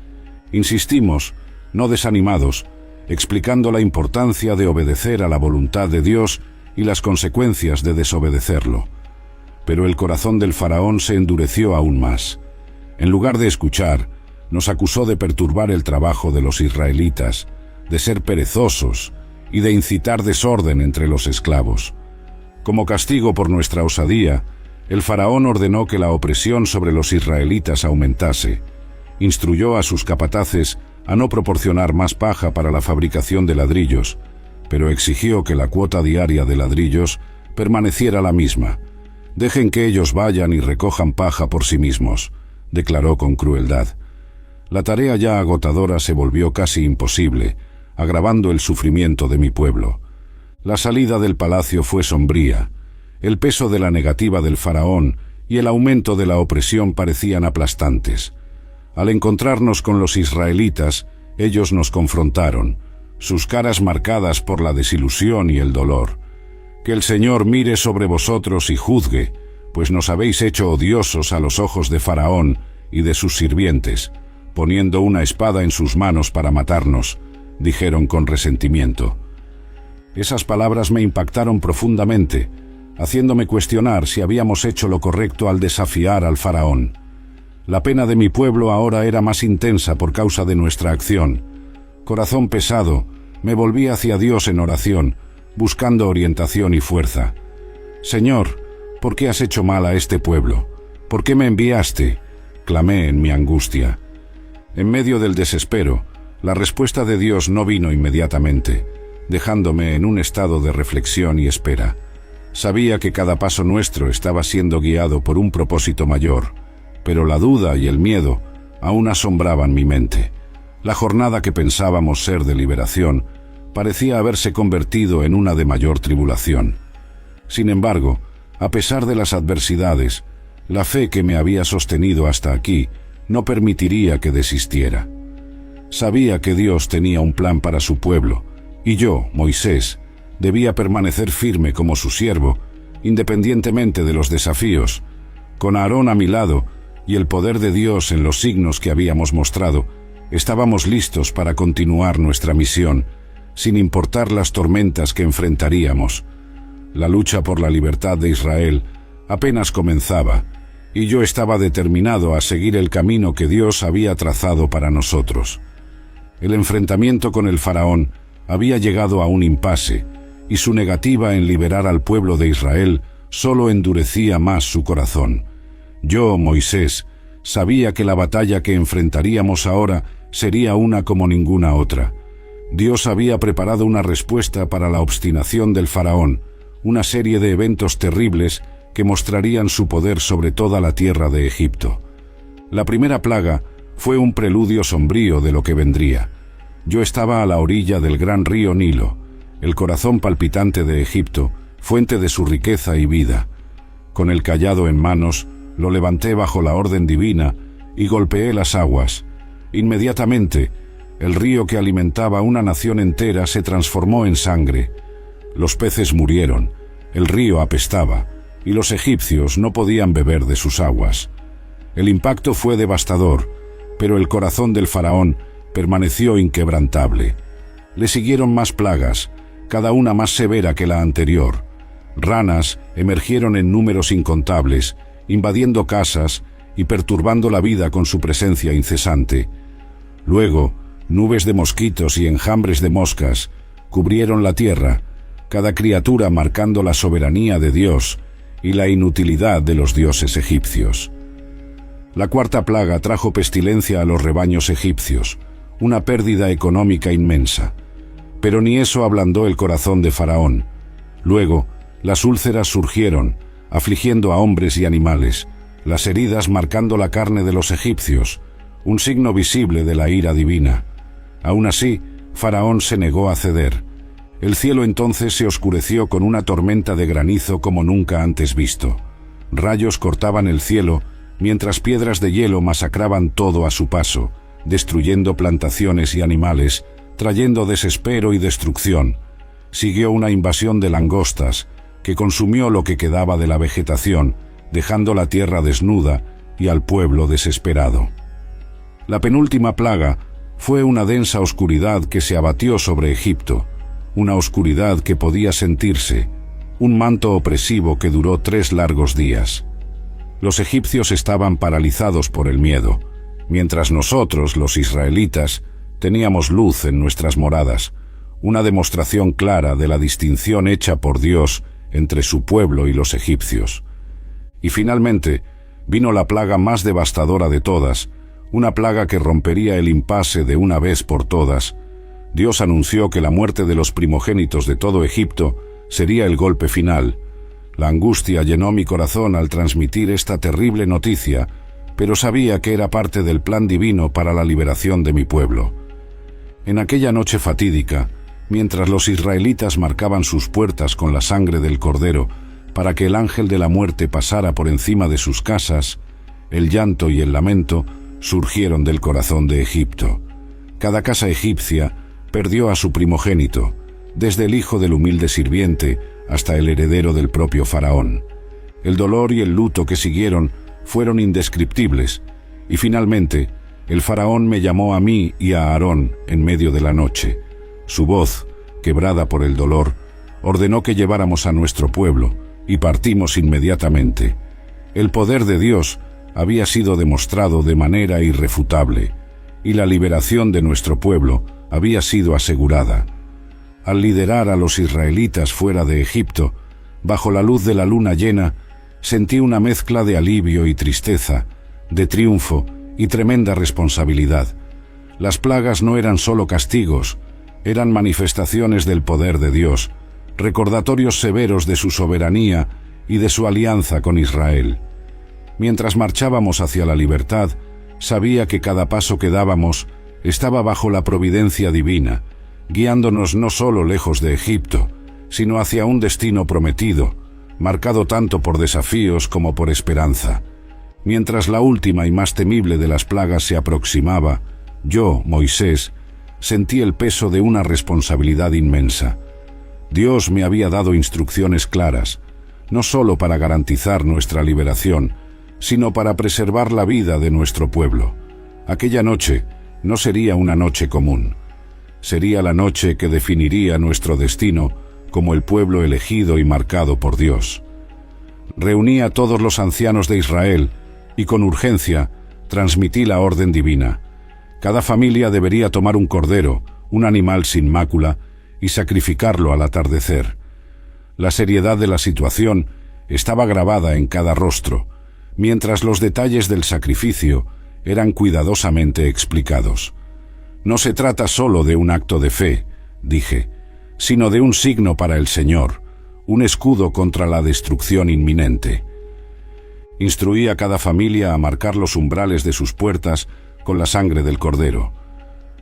Insistimos, no desanimados, explicando la importancia de obedecer a la voluntad de Dios y las consecuencias de desobedecerlo. Pero el corazón del faraón se endureció aún más. En lugar de escuchar, nos acusó de perturbar el trabajo de los israelitas, de ser perezosos y de incitar desorden entre los esclavos. Como castigo por nuestra osadía, el faraón ordenó que la opresión sobre los israelitas aumentase. Instruyó a sus capataces a no proporcionar más paja para la fabricación de ladrillos, pero exigió que la cuota diaria de ladrillos permaneciera la misma. «Dejen que ellos vayan y recojan paja por sí mismos», declaró con crueldad. La tarea ya agotadora se volvió casi imposible, agravando el sufrimiento de mi pueblo. La salida del palacio fue sombría. El peso de la negativa del faraón y el aumento de la opresión parecían aplastantes. Al encontrarnos con los israelitas, ellos nos confrontaron, sus caras marcadas por la desilusión y el dolor. «Que el Señor mire sobre vosotros y juzgue, pues nos habéis hecho odiosos a los ojos de Faraón y de sus sirvientes, poniendo una espada en sus manos para matarnos», dijeron con resentimiento. Esas palabras me impactaron profundamente, haciéndome cuestionar si habíamos hecho lo correcto al desafiar al faraón. La pena de mi pueblo ahora era más intensa por causa de nuestra acción. Corazón pesado, me volví hacia Dios en oración, buscando orientación y fuerza. «Señor, ¿por qué has hecho mal a este pueblo? ¿Por qué me enviaste?», clamé en mi angustia. En medio del desespero, la respuesta de Dios no vino inmediatamente, dejándome en un estado de reflexión y espera. Sabía que cada paso nuestro estaba siendo guiado por un propósito mayor, pero la duda y el miedo aún asombraban mi mente. La jornada que pensábamos ser de liberación parecía haberse convertido en una de mayor tribulación. Sin embargo, a pesar de las adversidades, la fe que me había sostenido hasta aquí no permitiría que desistiera. Sabía que Dios tenía un plan para su pueblo, y yo, Moisés, debía permanecer firme como su siervo, independientemente de los desafíos. Con Aarón a mi lado y el poder de Dios en los signos que habíamos mostrado, estábamos listos para continuar nuestra misión, sin importar las tormentas que enfrentaríamos. La lucha por la libertad de Israel apenas comenzaba, y yo estaba determinado a seguir el camino que Dios había trazado para nosotros. El enfrentamiento con el faraón había llegado a un impasse, y su negativa en liberar al pueblo de Israel solo endurecía más su corazón. Yo, Moisés, sabía que la batalla que enfrentaríamos ahora sería una como ninguna otra. Dios había preparado una respuesta para la obstinación del faraón, una serie de eventos terribles que mostrarían su poder sobre toda la tierra de Egipto. La primera plaga fue un preludio sombrío de lo que vendría. Yo estaba a la orilla del gran río Nilo, el corazón palpitante de Egipto, fuente de su riqueza y vida. Con el cayado en manos, lo levanté bajo la orden divina y golpeé las aguas. Inmediatamente, el río que alimentaba una nación entera se transformó en sangre. Los peces murieron, el río apestaba, y los egipcios no podían beber de sus aguas. El impacto fue devastador, pero el corazón del faraón permaneció inquebrantable. Le siguieron más plagas, cada una más severa que la anterior. Ranas emergieron en números incontables, invadiendo casas y perturbando la vida con su presencia incesante. Luego, nubes de mosquitos y enjambres de moscas cubrieron la tierra, cada criatura marcando la soberanía de Dios y la inutilidad de los dioses egipcios. La cuarta plaga trajo pestilencia a los rebaños egipcios, una pérdida económica inmensa. Pero ni eso ablandó el corazón de Faraón. Luego, las úlceras surgieron, afligiendo a hombres y animales, las heridas marcando la carne de los egipcios, un signo visible de la ira divina. Aún así, Faraón se negó a ceder. El cielo entonces se oscureció con una tormenta de granizo como nunca antes visto. Rayos cortaban el cielo, mientras piedras de hielo masacraban todo a su paso, destruyendo plantaciones y animales, trayendo desespero y destrucción. Siguió una invasión de langostas, que consumió lo que quedaba de la vegetación, dejando la tierra desnuda y al pueblo desesperado. La penúltima plaga fue una densa oscuridad que se abatió sobre Egipto, una oscuridad que podía sentirse, un manto opresivo que duró 3 largos días. Los egipcios estaban paralizados por el miedo, mientras nosotros, los israelitas, teníamos luz en nuestras moradas, una demostración clara de la distinción hecha por Dios entre su pueblo y los egipcios. Y finalmente, vino la plaga más devastadora de todas, una plaga que rompería el impasse de una vez por todas. Dios anunció que la muerte de los primogénitos de todo Egipto sería el golpe final. La angustia llenó mi corazón al transmitir esta terrible noticia, pero sabía que era parte del plan divino para la liberación de mi pueblo. En aquella noche fatídica, mientras los israelitas marcaban sus puertas con la sangre del cordero para que el ángel de la muerte pasara por encima de sus casas, el llanto y el lamento surgieron del corazón de Egipto. Cada casa egipcia perdió a su primogénito, desde el hijo del humilde sirviente hasta el heredero del propio faraón. El dolor y el luto que siguieron fueron indescriptibles, y finalmente el faraón me llamó a mí y a Aarón en medio de la noche. Su voz, quebrada por el dolor, ordenó que lleváramos a nuestro pueblo, y partimos inmediatamente. El poder de Dios había sido demostrado de manera irrefutable, y la liberación de nuestro pueblo había sido asegurada. Al liderar a los israelitas fuera de Egipto, bajo la luz de la luna llena, sentí una mezcla de alivio y tristeza, de triunfo y tremenda responsabilidad. Las plagas no eran solo castigos, eran manifestaciones del poder de Dios, recordatorios severos de su soberanía y de su alianza con Israel. Mientras marchábamos hacia la libertad, sabía que cada paso que dábamos estaba bajo la providencia divina, guiándonos no solo lejos de Egipto, sino hacia un destino prometido, marcado tanto por desafíos como por esperanza. Mientras la última y más temible de las plagas se aproximaba, yo, Moisés, sentí el peso de una responsabilidad inmensa. Dios me había dado instrucciones claras, no solo para garantizar nuestra liberación, sino para preservar la vida de nuestro pueblo. Aquella noche no sería una noche común. Sería la noche que definiría nuestro destino como el pueblo elegido y marcado por Dios. Reuní a todos los ancianos de Israel y con urgencia transmití la orden divina. Cada familia debería tomar un cordero, un animal sin mácula, y sacrificarlo al atardecer. La seriedad de la situación estaba grabada en cada rostro, mientras los detalles del sacrificio eran cuidadosamente explicados. No se trata solo de un acto de fe, dije, sino de un signo para el Señor, un escudo contra la destrucción inminente. Instruí a cada familia a marcar los umbrales de sus puertas con la sangre del cordero.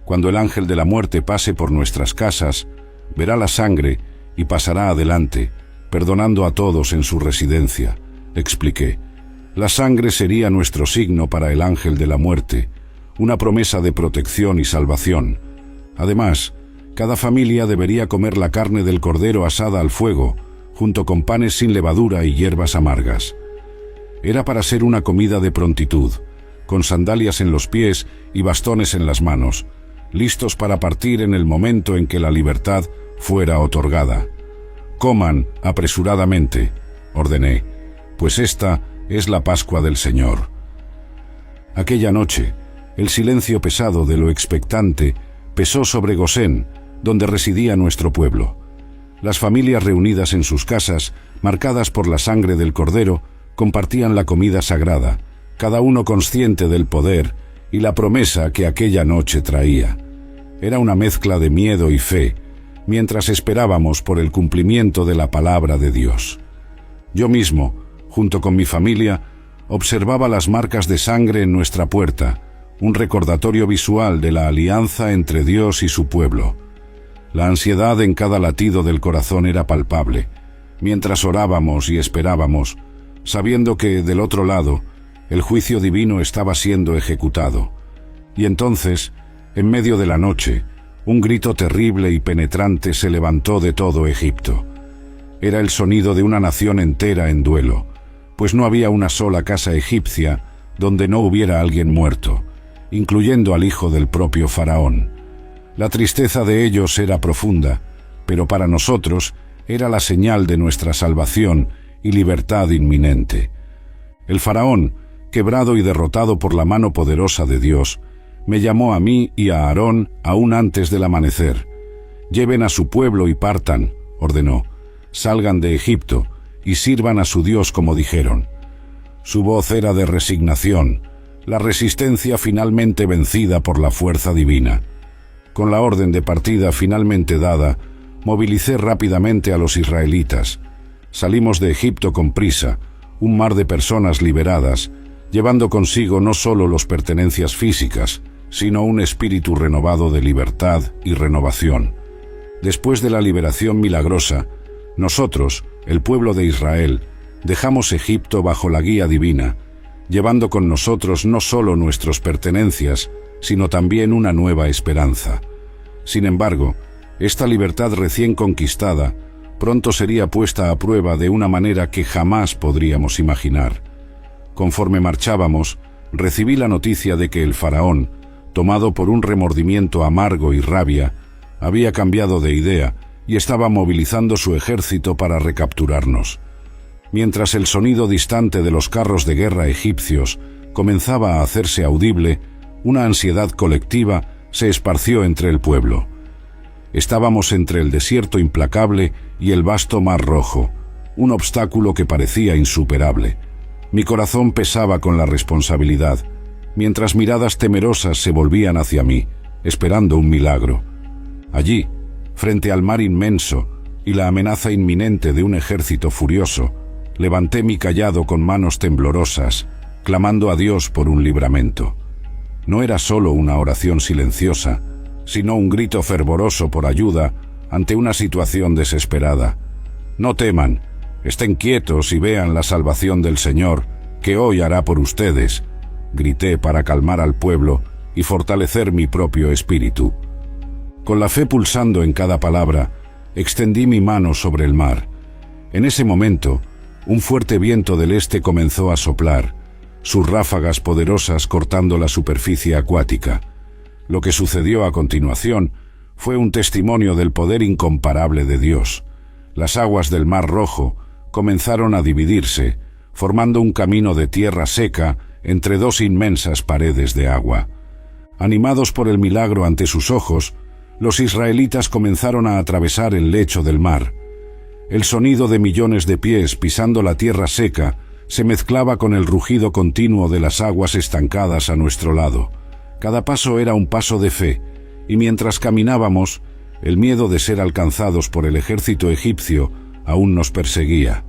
Cuando el ángel de la muerte pase por nuestras casas, verá la sangre y pasará adelante, perdonando a todos en su residencia, expliqué. La sangre sería nuestro signo para el ángel de la muerte, una promesa de protección y salvación. Además, cada familia debería comer la carne del cordero asada al fuego, junto con panes sin levadura y hierbas amargas. Era para ser una comida de prontitud, con sandalias en los pies y bastones en las manos, listos para partir en el momento en que la libertad fuera otorgada. Coman apresuradamente, ordené, pues esta es la Pascua del Señor. Aquella noche, el silencio pesado de lo expectante pesó sobre Gosén, donde residía nuestro pueblo. Las familias reunidas en sus casas, marcadas por la sangre del cordero, compartían la comida sagrada, cada uno consciente del poder y la promesa que aquella noche traía. Era una mezcla de miedo y fe, mientras esperábamos por el cumplimiento de la palabra de Dios. Yo mismo, junto con mi familia, observaba las marcas de sangre en nuestra puerta, un recordatorio visual de la alianza entre Dios y su pueblo. La ansiedad en cada latido del corazón era palpable, mientras orábamos y esperábamos, sabiendo que, del otro lado, el juicio divino estaba siendo ejecutado. Y entonces, en medio de la noche, un grito terrible y penetrante se levantó de todo Egipto. Era el sonido de una nación entera en duelo, pues no había una sola casa egipcia donde no hubiera alguien muerto, incluyendo al hijo del propio faraón. La tristeza de ellos era profunda, pero para nosotros era la señal de nuestra salvación y libertad inminente. El faraón, quebrado y derrotado por la mano poderosa de Dios, me llamó a mí y a Aarón aún antes del amanecer. «Lleven a su pueblo y partan», ordenó. «Salgan de Egipto y sirvan a su Dios como dijeron». Su voz era de resignación, la resistencia finalmente vencida por la fuerza divina. Con la orden de partida finalmente dada, movilicé rápidamente a los israelitas. Salimos de Egipto con prisa, un mar de personas liberadas, llevando consigo no solo las pertenencias físicas, sino un espíritu renovado de libertad y renovación. Después de la liberación milagrosa, nosotros, el pueblo de Israel, dejamos Egipto bajo la guía divina, llevando con nosotros no solo nuestras pertenencias, sino también una nueva esperanza. Sin embargo, esta libertad recién conquistada pronto sería puesta a prueba de una manera que jamás podríamos imaginar. Conforme marchábamos, recibí la noticia de que el faraón, tomado por un remordimiento amargo y rabia, había cambiado de idea y estaba movilizando su ejército para recapturarnos. Mientras el sonido distante de los carros de guerra egipcios comenzaba a hacerse audible, una ansiedad colectiva se esparció entre el pueblo. Estábamos entre el desierto implacable y el vasto Mar Rojo, un obstáculo que parecía insuperable. Mi corazón pesaba con la responsabilidad, mientras miradas temerosas se volvían hacia mí, esperando un milagro. Allí, frente al mar inmenso y la amenaza inminente de un ejército furioso, levanté mi cayado con manos temblorosas, clamando a Dios por un libramento. No era solo una oración silenciosa, sino un grito fervoroso por ayuda ante una situación desesperada. «No teman, estén quietos y vean la salvación del Señor, que hoy hará por ustedes», grité para calmar al pueblo y fortalecer mi propio espíritu. Con la fe pulsando en cada palabra, extendí mi mano sobre el mar. En ese momento, un fuerte viento del este comenzó a soplar, sus ráfagas poderosas cortando la superficie acuática. Lo que sucedió a continuación fue un testimonio del poder incomparable de Dios. Las aguas del Mar Rojo comenzaron a dividirse, formando un camino de tierra seca entre dos inmensas paredes de agua. Animados por el milagro ante sus ojos, los israelitas comenzaron a atravesar el lecho del mar. El sonido de millones de pies pisando la tierra seca se mezclaba con el rugido continuo de las aguas estancadas a nuestro lado. Cada paso era un paso de fe, y mientras caminábamos, el miedo de ser alcanzados por el ejército egipcio aún nos perseguía.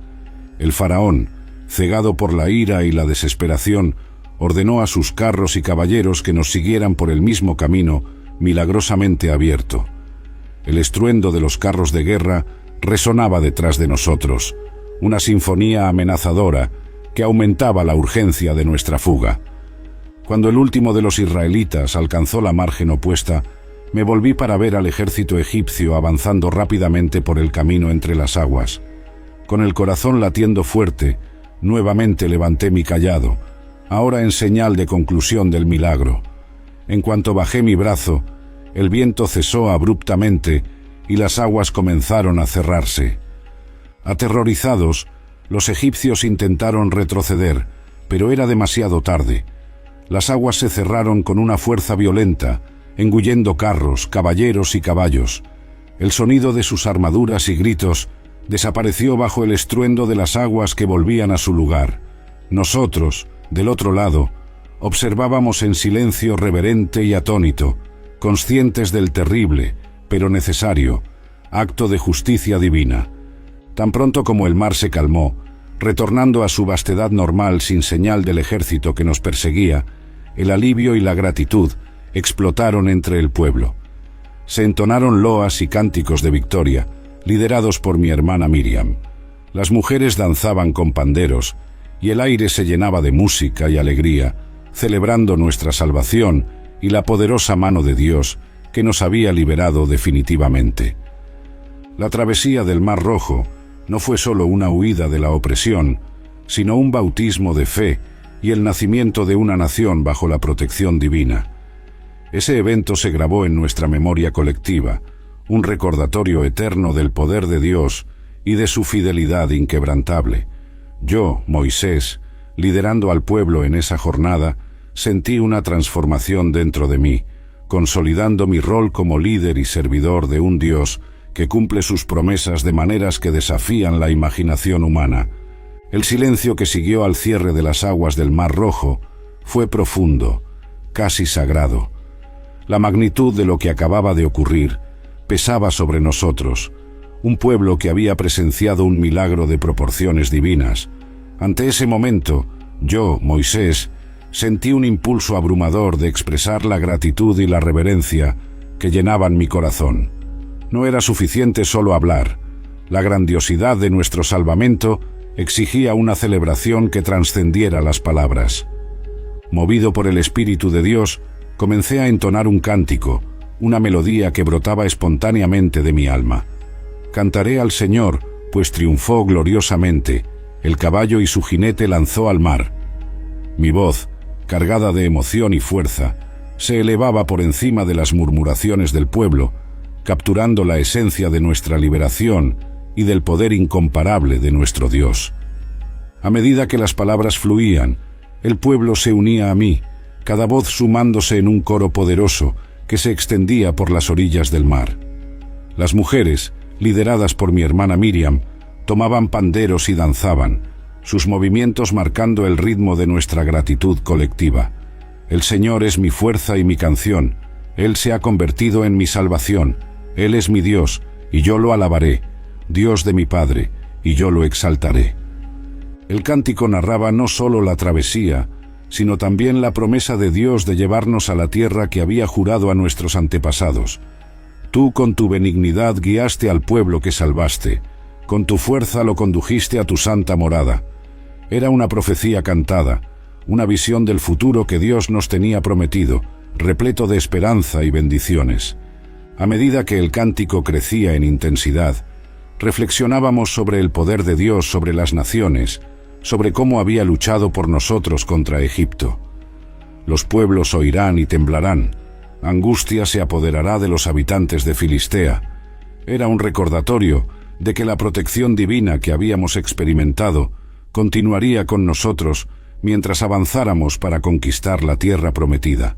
El faraón, cegado por la ira y la desesperación, ordenó a sus carros y caballeros que nos siguieran por el mismo camino milagrosamente abierto. El estruendo de los carros de guerra resonaba detrás de nosotros, una sinfonía amenazadora que aumentaba la urgencia de nuestra fuga. Cuando el último de los israelitas alcanzó la margen opuesta, me volví para ver al ejército egipcio avanzando rápidamente por el camino entre las aguas. Con el corazón latiendo fuerte, nuevamente levanté mi cayado, ahora en señal de conclusión del milagro. En cuanto bajé mi brazo, el viento cesó abruptamente y las aguas comenzaron a cerrarse. Aterrorizados, los egipcios intentaron retroceder, pero era demasiado tarde. Las aguas se cerraron con una fuerza violenta, engullendo carros, caballeros y caballos. El sonido de sus armaduras y gritos desapareció bajo el estruendo de las aguas que volvían a su lugar. Nosotros, del otro lado, observábamos en silencio reverente y atónito, conscientes del terrible, pero necesario, acto de justicia divina. Tan pronto como el mar se calmó, retornando a su vastedad normal sin señal del ejército que nos perseguía, el alivio y la gratitud explotaron entre el pueblo. Se entonaron loas y cánticos de victoria, liderados por mi hermana Miriam. Las mujeres danzaban con panderos, y el aire se llenaba de música y alegría, celebrando nuestra salvación y la poderosa mano de Dios que nos había liberado definitivamente. La travesía del Mar Rojo no fue solo una huida de la opresión, sino un bautismo de fe y el nacimiento de una nación bajo la protección divina. Ese evento se grabó en nuestra memoria colectiva, un recordatorio eterno del poder de Dios y de su fidelidad inquebrantable. Yo, Moisés, liderando al pueblo en esa jornada, sentí una transformación dentro de mí, consolidando mi rol como líder y servidor de un Dios que cumple sus promesas de maneras que desafían la imaginación humana. El silencio que siguió al cierre de las aguas del Mar Rojo fue profundo, casi sagrado. La magnitud de lo que acababa de ocurrir pesaba sobre nosotros, un pueblo que había presenciado un milagro de proporciones divinas. Ante ese momento, yo, Moisés, sentí un impulso abrumador de expresar la gratitud y la reverencia que llenaban mi corazón. No era suficiente solo hablar. La grandiosidad de nuestro salvamento exigía una celebración que trascendiera las palabras. Movido por el Espíritu de Dios, comencé a entonar un cántico, una melodía que brotaba espontáneamente de mi alma. Cantaré al Señor, pues triunfó gloriosamente. El caballo y su jinete lanzó al mar. Mi voz, cargada de emoción y fuerza, se elevaba por encima de las murmuraciones del pueblo, capturando la esencia de nuestra liberación y del poder incomparable de nuestro Dios. A medida que las palabras fluían, el pueblo se unía a mí, cada voz sumándose en un coro poderoso que se extendía por las orillas del mar. Las mujeres, lideradas por mi hermana Miriam, tomaban panderos y danzaban, sus movimientos marcando el ritmo de nuestra gratitud colectiva. El Señor es mi fuerza y mi canción, Él se ha convertido en mi salvación, Él es mi Dios, y yo lo alabaré, Dios de mi Padre, y yo lo exaltaré. El cántico narraba no solo la travesía, sino también la promesa de Dios de llevarnos a la tierra que había jurado a nuestros antepasados. Tú con tu benignidad guiaste al pueblo que salvaste, con tu fuerza lo condujiste a tu santa morada. Era una profecía cantada, una visión del futuro que Dios nos tenía prometido, repleto de esperanza y bendiciones. A medida que el cántico crecía en intensidad, reflexionábamos sobre el poder de Dios sobre las naciones, sobre cómo había luchado por nosotros contra Egipto. Los pueblos oirán y temblarán, angustia se apoderará de los habitantes de Filistea. Era un recordatorio de que la protección divina que habíamos experimentado continuaría con nosotros mientras avanzáramos para conquistar la tierra prometida.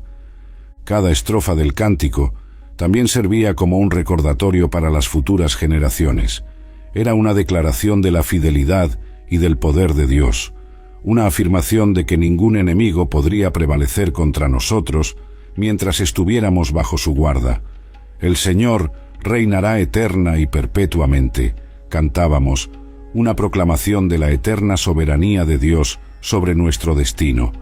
Cada estrofa del cántico también servía como un recordatorio para las futuras generaciones. Era una declaración de la fidelidad y del poder de Dios, una afirmación de que ningún enemigo podría prevalecer contra nosotros mientras estuviéramos bajo su guarda. El Señor reinará eterna y perpetuamente, cantábamos, una proclamación de la eterna soberanía de Dios sobre nuestro destino.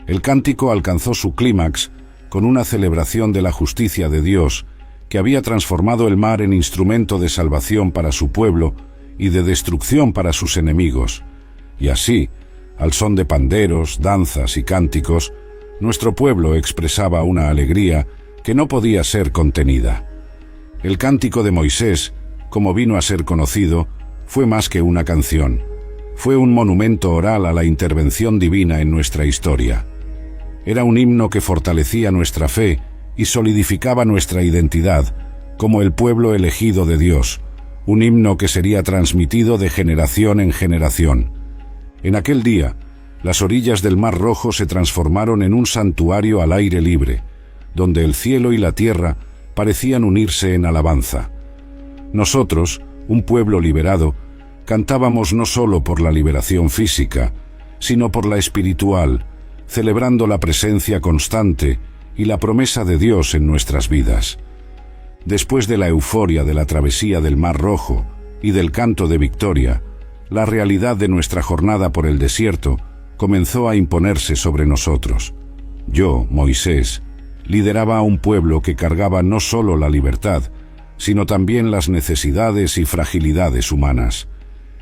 El cántico alcanzó su clímax con una celebración de la justicia de Dios, que había transformado el mar en instrumento de salvación para su pueblo y de destrucción para sus enemigos. Y así, al son de panderos, danzas y cánticos, nuestro pueblo expresaba una alegría que no podía ser contenida. El cántico de Moisés, como vino a ser conocido, fue más que una canción. Fue un monumento oral a la intervención divina en nuestra historia. Era un himno que fortalecía nuestra fe y solidificaba nuestra identidad como el pueblo elegido de Dios, un himno que sería transmitido de generación en generación. En aquel día, las orillas del Mar Rojo se transformaron en un santuario al aire libre, donde el cielo y la tierra parecían unirse en alabanza. Nosotros, un pueblo liberado, cantábamos no solo por la liberación física, sino por la espiritual, celebrando la presencia constante y la promesa de Dios en nuestras vidas. Después de la euforia de la travesía del Mar Rojo y del canto de victoria, la realidad de nuestra jornada por el desierto comenzó a imponerse sobre nosotros. Yo, Moisés, lideraba a un pueblo que cargaba no solo la libertad, sino también las necesidades y fragilidades humanas.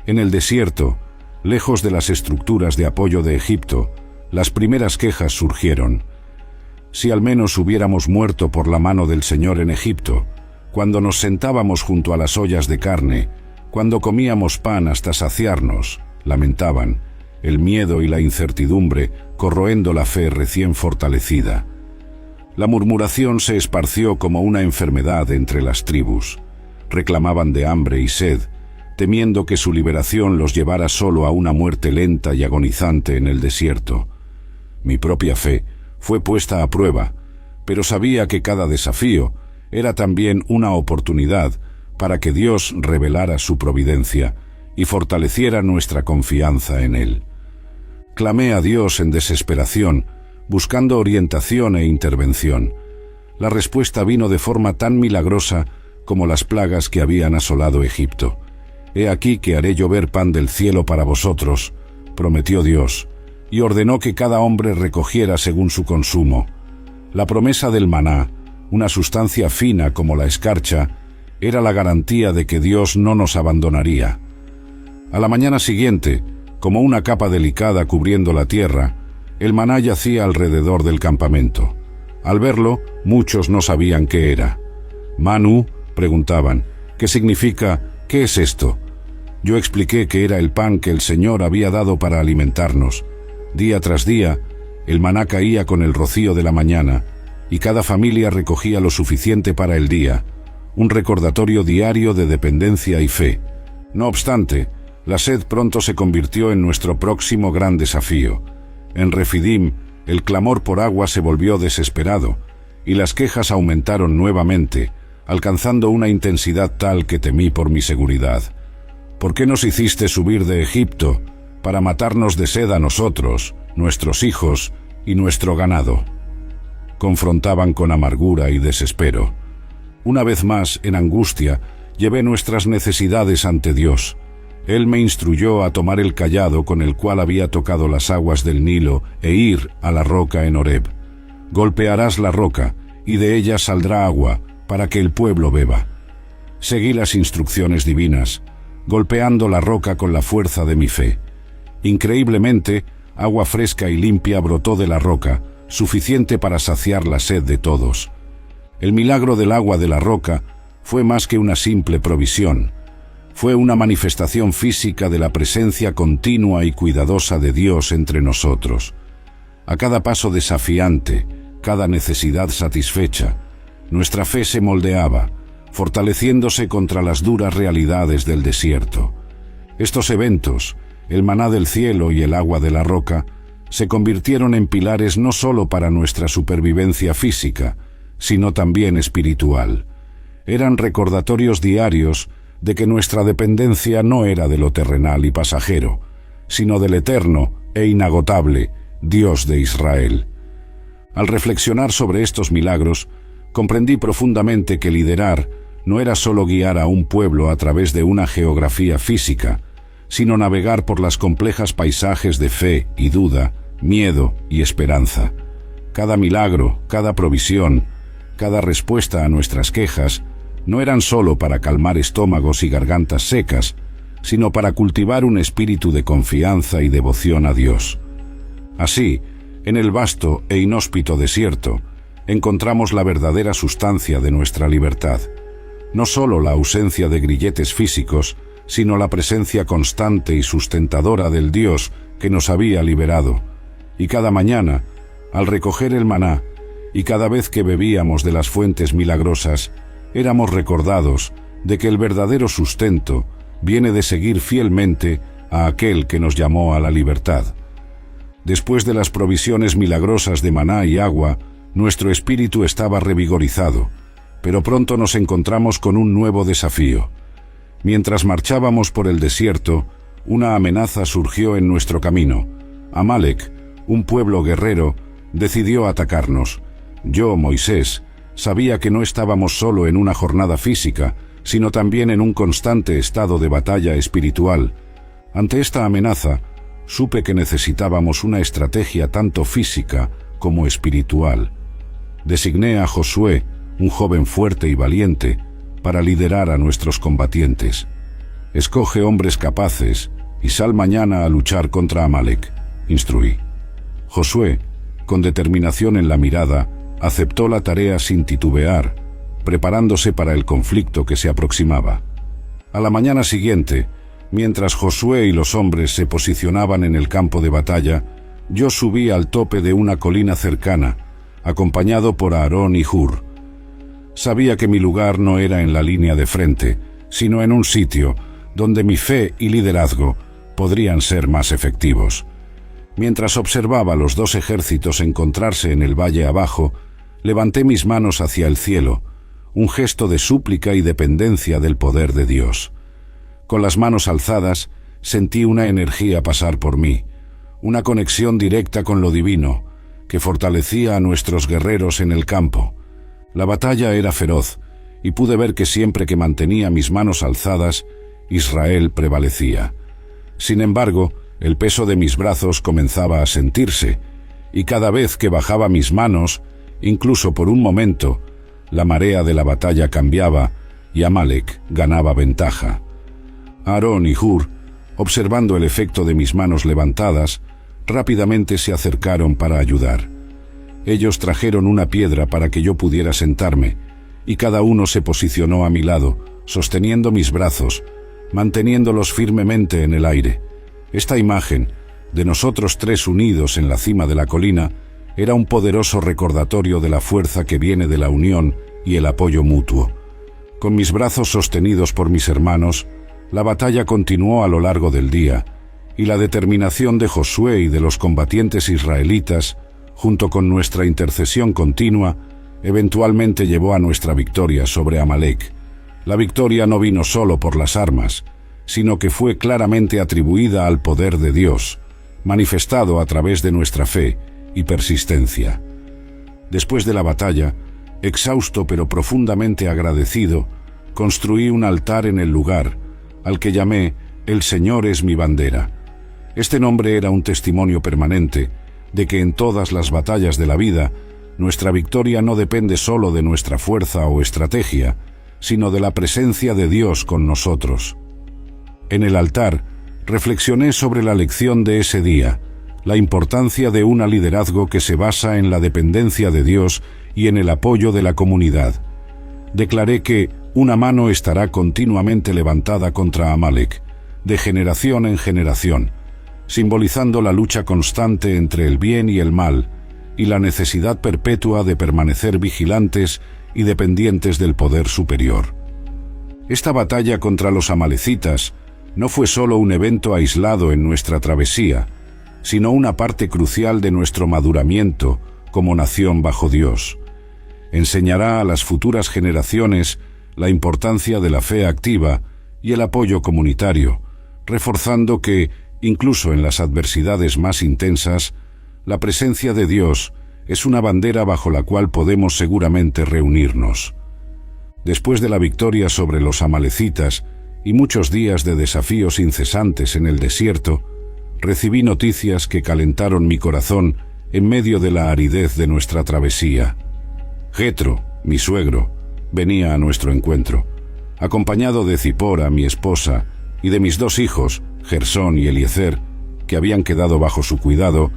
En el desierto, lejos de las estructuras de apoyo de Egipto, las primeras quejas surgieron. Si al menos hubiéramos muerto por la mano del Señor en Egipto, cuando nos sentábamos junto a las ollas de carne, cuando comíamos pan hasta saciarnos, lamentaban, el miedo y la incertidumbre corroendo la fe recién fortalecida. La murmuración se esparció como una enfermedad entre las tribus. Reclamaban de hambre y sed, temiendo que su liberación los llevara solo a una muerte lenta y agonizante en el desierto. Mi propia fe fue puesta a prueba, pero sabía que cada desafío era también una oportunidad para que Dios revelara su providencia y fortaleciera nuestra confianza en Él. Clamé a Dios en desesperación, buscando orientación e intervención. La respuesta vino de forma tan milagrosa como las plagas que habían asolado Egipto. «He aquí que haré llover pan del cielo para vosotros», prometió Dios, y ordenó que cada hombre recogiera según su consumo. La promesa del maná, una sustancia fina como la escarcha, era la garantía de que Dios no nos abandonaría. A la mañana siguiente, como una capa delicada cubriendo la tierra, el maná yacía alrededor del campamento. Al verlo, muchos no sabían qué era. «Manu», preguntaban, «¿qué significa? ¿Qué es esto?». Yo expliqué que era el pan que el Señor había dado para alimentarnos. Día tras día, el maná caía con el rocío de la mañana, y cada familia recogía lo suficiente para el día, un recordatorio diario de dependencia y fe. No obstante, la sed pronto se convirtió en nuestro próximo gran desafío. En Refidim, el clamor por agua se volvió desesperado, y las quejas aumentaron nuevamente, alcanzando una intensidad tal que temí por mi seguridad. «¿Por qué nos hiciste subir de Egipto para matarnos de sed a nosotros, nuestros hijos y nuestro ganado?». Confrontaban con amargura y desespero. Una vez más, en angustia, llevé nuestras necesidades ante Dios. Él me instruyó a tomar el cayado con el cual había tocado las aguas del Nilo e ir a la roca en Horeb. «Golpearás la roca, y de ella saldrá agua, para que el pueblo beba». Seguí las instrucciones divinas, golpeando la roca con la fuerza de mi fe. Increíblemente, agua fresca y limpia brotó de la roca, suficiente para saciar la sed de todos. El milagro del agua de la roca fue más que una simple provisión. Fue una manifestación física de la presencia continua y cuidadosa de Dios entre nosotros. A cada paso desafiante, cada necesidad satisfecha, nuestra fe se moldeaba, fortaleciéndose contra las duras realidades del desierto. Estos eventos, el maná del cielo y el agua de la roca, se convirtieron en pilares no solo para nuestra supervivencia física, sino también espiritual. Eran recordatorios diarios de que nuestra dependencia no era de lo terrenal y pasajero, sino del eterno e inagotable Dios de Israel. Al reflexionar sobre estos milagros, comprendí profundamente que liderar no era solo guiar a un pueblo a través de una geografía física, sino navegar por las complejas paisajes de fe y duda, miedo y esperanza. Cada milagro, cada provisión, cada respuesta a nuestras quejas, no eran solo para calmar estómagos y gargantas secas, sino para cultivar un espíritu de confianza y devoción a Dios. Así, en el vasto e inhóspito desierto, encontramos la verdadera sustancia de nuestra libertad. No solo la ausencia de grilletes físicos, sino la presencia constante y sustentadora del Dios que nos había liberado. Y cada mañana, al recoger el maná, y cada vez que bebíamos de las fuentes milagrosas, éramos recordados de que el verdadero sustento viene de seguir fielmente a aquel que nos llamó a la libertad. Después de las provisiones milagrosas de maná y agua, nuestro espíritu estaba revigorizado, pero pronto nos encontramos con un nuevo desafío. Mientras marchábamos por el desierto, una amenaza surgió en nuestro camino. Amalek, un pueblo guerrero, decidió atacarnos. Yo, Moisés, sabía que no estábamos solo en una jornada física, sino también en un constante estado de batalla espiritual. Ante esta amenaza, supe que necesitábamos una estrategia tanto física como espiritual. Designé a Josué, un joven fuerte y valiente, para liderar a nuestros combatientes. «Escoge hombres capaces y sal mañana a luchar contra Amalek», instruí. Josué, con determinación en la mirada, aceptó la tarea sin titubear, preparándose para el conflicto que se aproximaba. A la mañana siguiente, mientras Josué y los hombres se posicionaban en el campo de batalla, yo subí al tope de una colina cercana, acompañado por Aarón y Hur. Sabía que mi lugar no era en la línea de frente, sino en un sitio donde mi fe y liderazgo podrían ser más efectivos. Mientras observaba los dos ejércitos encontrarse en el valle abajo, levanté mis manos hacia el cielo, un gesto de súplica y dependencia del poder de Dios. Con las manos alzadas, sentí una energía pasar por mí, una conexión directa con lo divino, que fortalecía a nuestros guerreros en el campo. La batalla era feroz, y pude ver que siempre que mantenía mis manos alzadas, Israel prevalecía. Sin embargo, el peso de mis brazos comenzaba a sentirse, y cada vez que bajaba mis manos, incluso por un momento, la marea de la batalla cambiaba y Amalek ganaba ventaja. Aarón y Hur, observando el efecto de mis manos levantadas, rápidamente se acercaron para ayudar. Ellos trajeron una piedra para que yo pudiera sentarme, y cada uno se posicionó a mi lado, sosteniendo mis brazos, manteniéndolos firmemente en el aire. Esta imagen, de nosotros tres unidos en la cima de la colina, era un poderoso recordatorio de la fuerza que viene de la unión y el apoyo mutuo. Con mis brazos sostenidos por mis hermanos, la batalla continuó a lo largo del día, y la determinación de Josué y de los combatientes israelitas, junto con nuestra intercesión continua, eventualmente llevó a nuestra victoria sobre Amalek. La victoria no vino solo por las armas, sino que fue claramente atribuida al poder de Dios, manifestado a través de nuestra fe y persistencia. Después de la batalla, exhausto pero profundamente agradecido, construí un altar en el lugar, al que llamé «El Señor es mi bandera». Este nombre era un testimonio permanente de que en todas las batallas de la vida, nuestra victoria no depende solo de nuestra fuerza o estrategia, sino de la presencia de Dios con nosotros. En el altar, reflexioné sobre la lección de ese día, la importancia de un liderazgo que se basa en la dependencia de Dios y en el apoyo de la comunidad. Declaré que una mano estará continuamente levantada contra Amalek, de generación en generación, simbolizando la lucha constante entre el bien y el mal, y la necesidad perpetua de permanecer vigilantes y dependientes del poder superior. Esta batalla contra los amalecitas no fue solo un evento aislado en nuestra travesía, sino una parte crucial de nuestro maduramiento como nación bajo Dios. Enseñará a las futuras generaciones la importancia de la fe activa y el apoyo comunitario, reforzando que, incluso en las adversidades más intensas, la presencia de Dios es una bandera bajo la cual podemos seguramente reunirnos. Después de la victoria sobre los amalecitas y muchos días de desafíos incesantes en el desierto, recibí noticias que calentaron mi corazón en medio de la aridez de nuestra travesía. Jetro, mi suegro, venía a nuestro encuentro, acompañado de Zipora, mi esposa, y de mis dos hijos, Gersón y Eliezer, que habían quedado bajo su cuidado.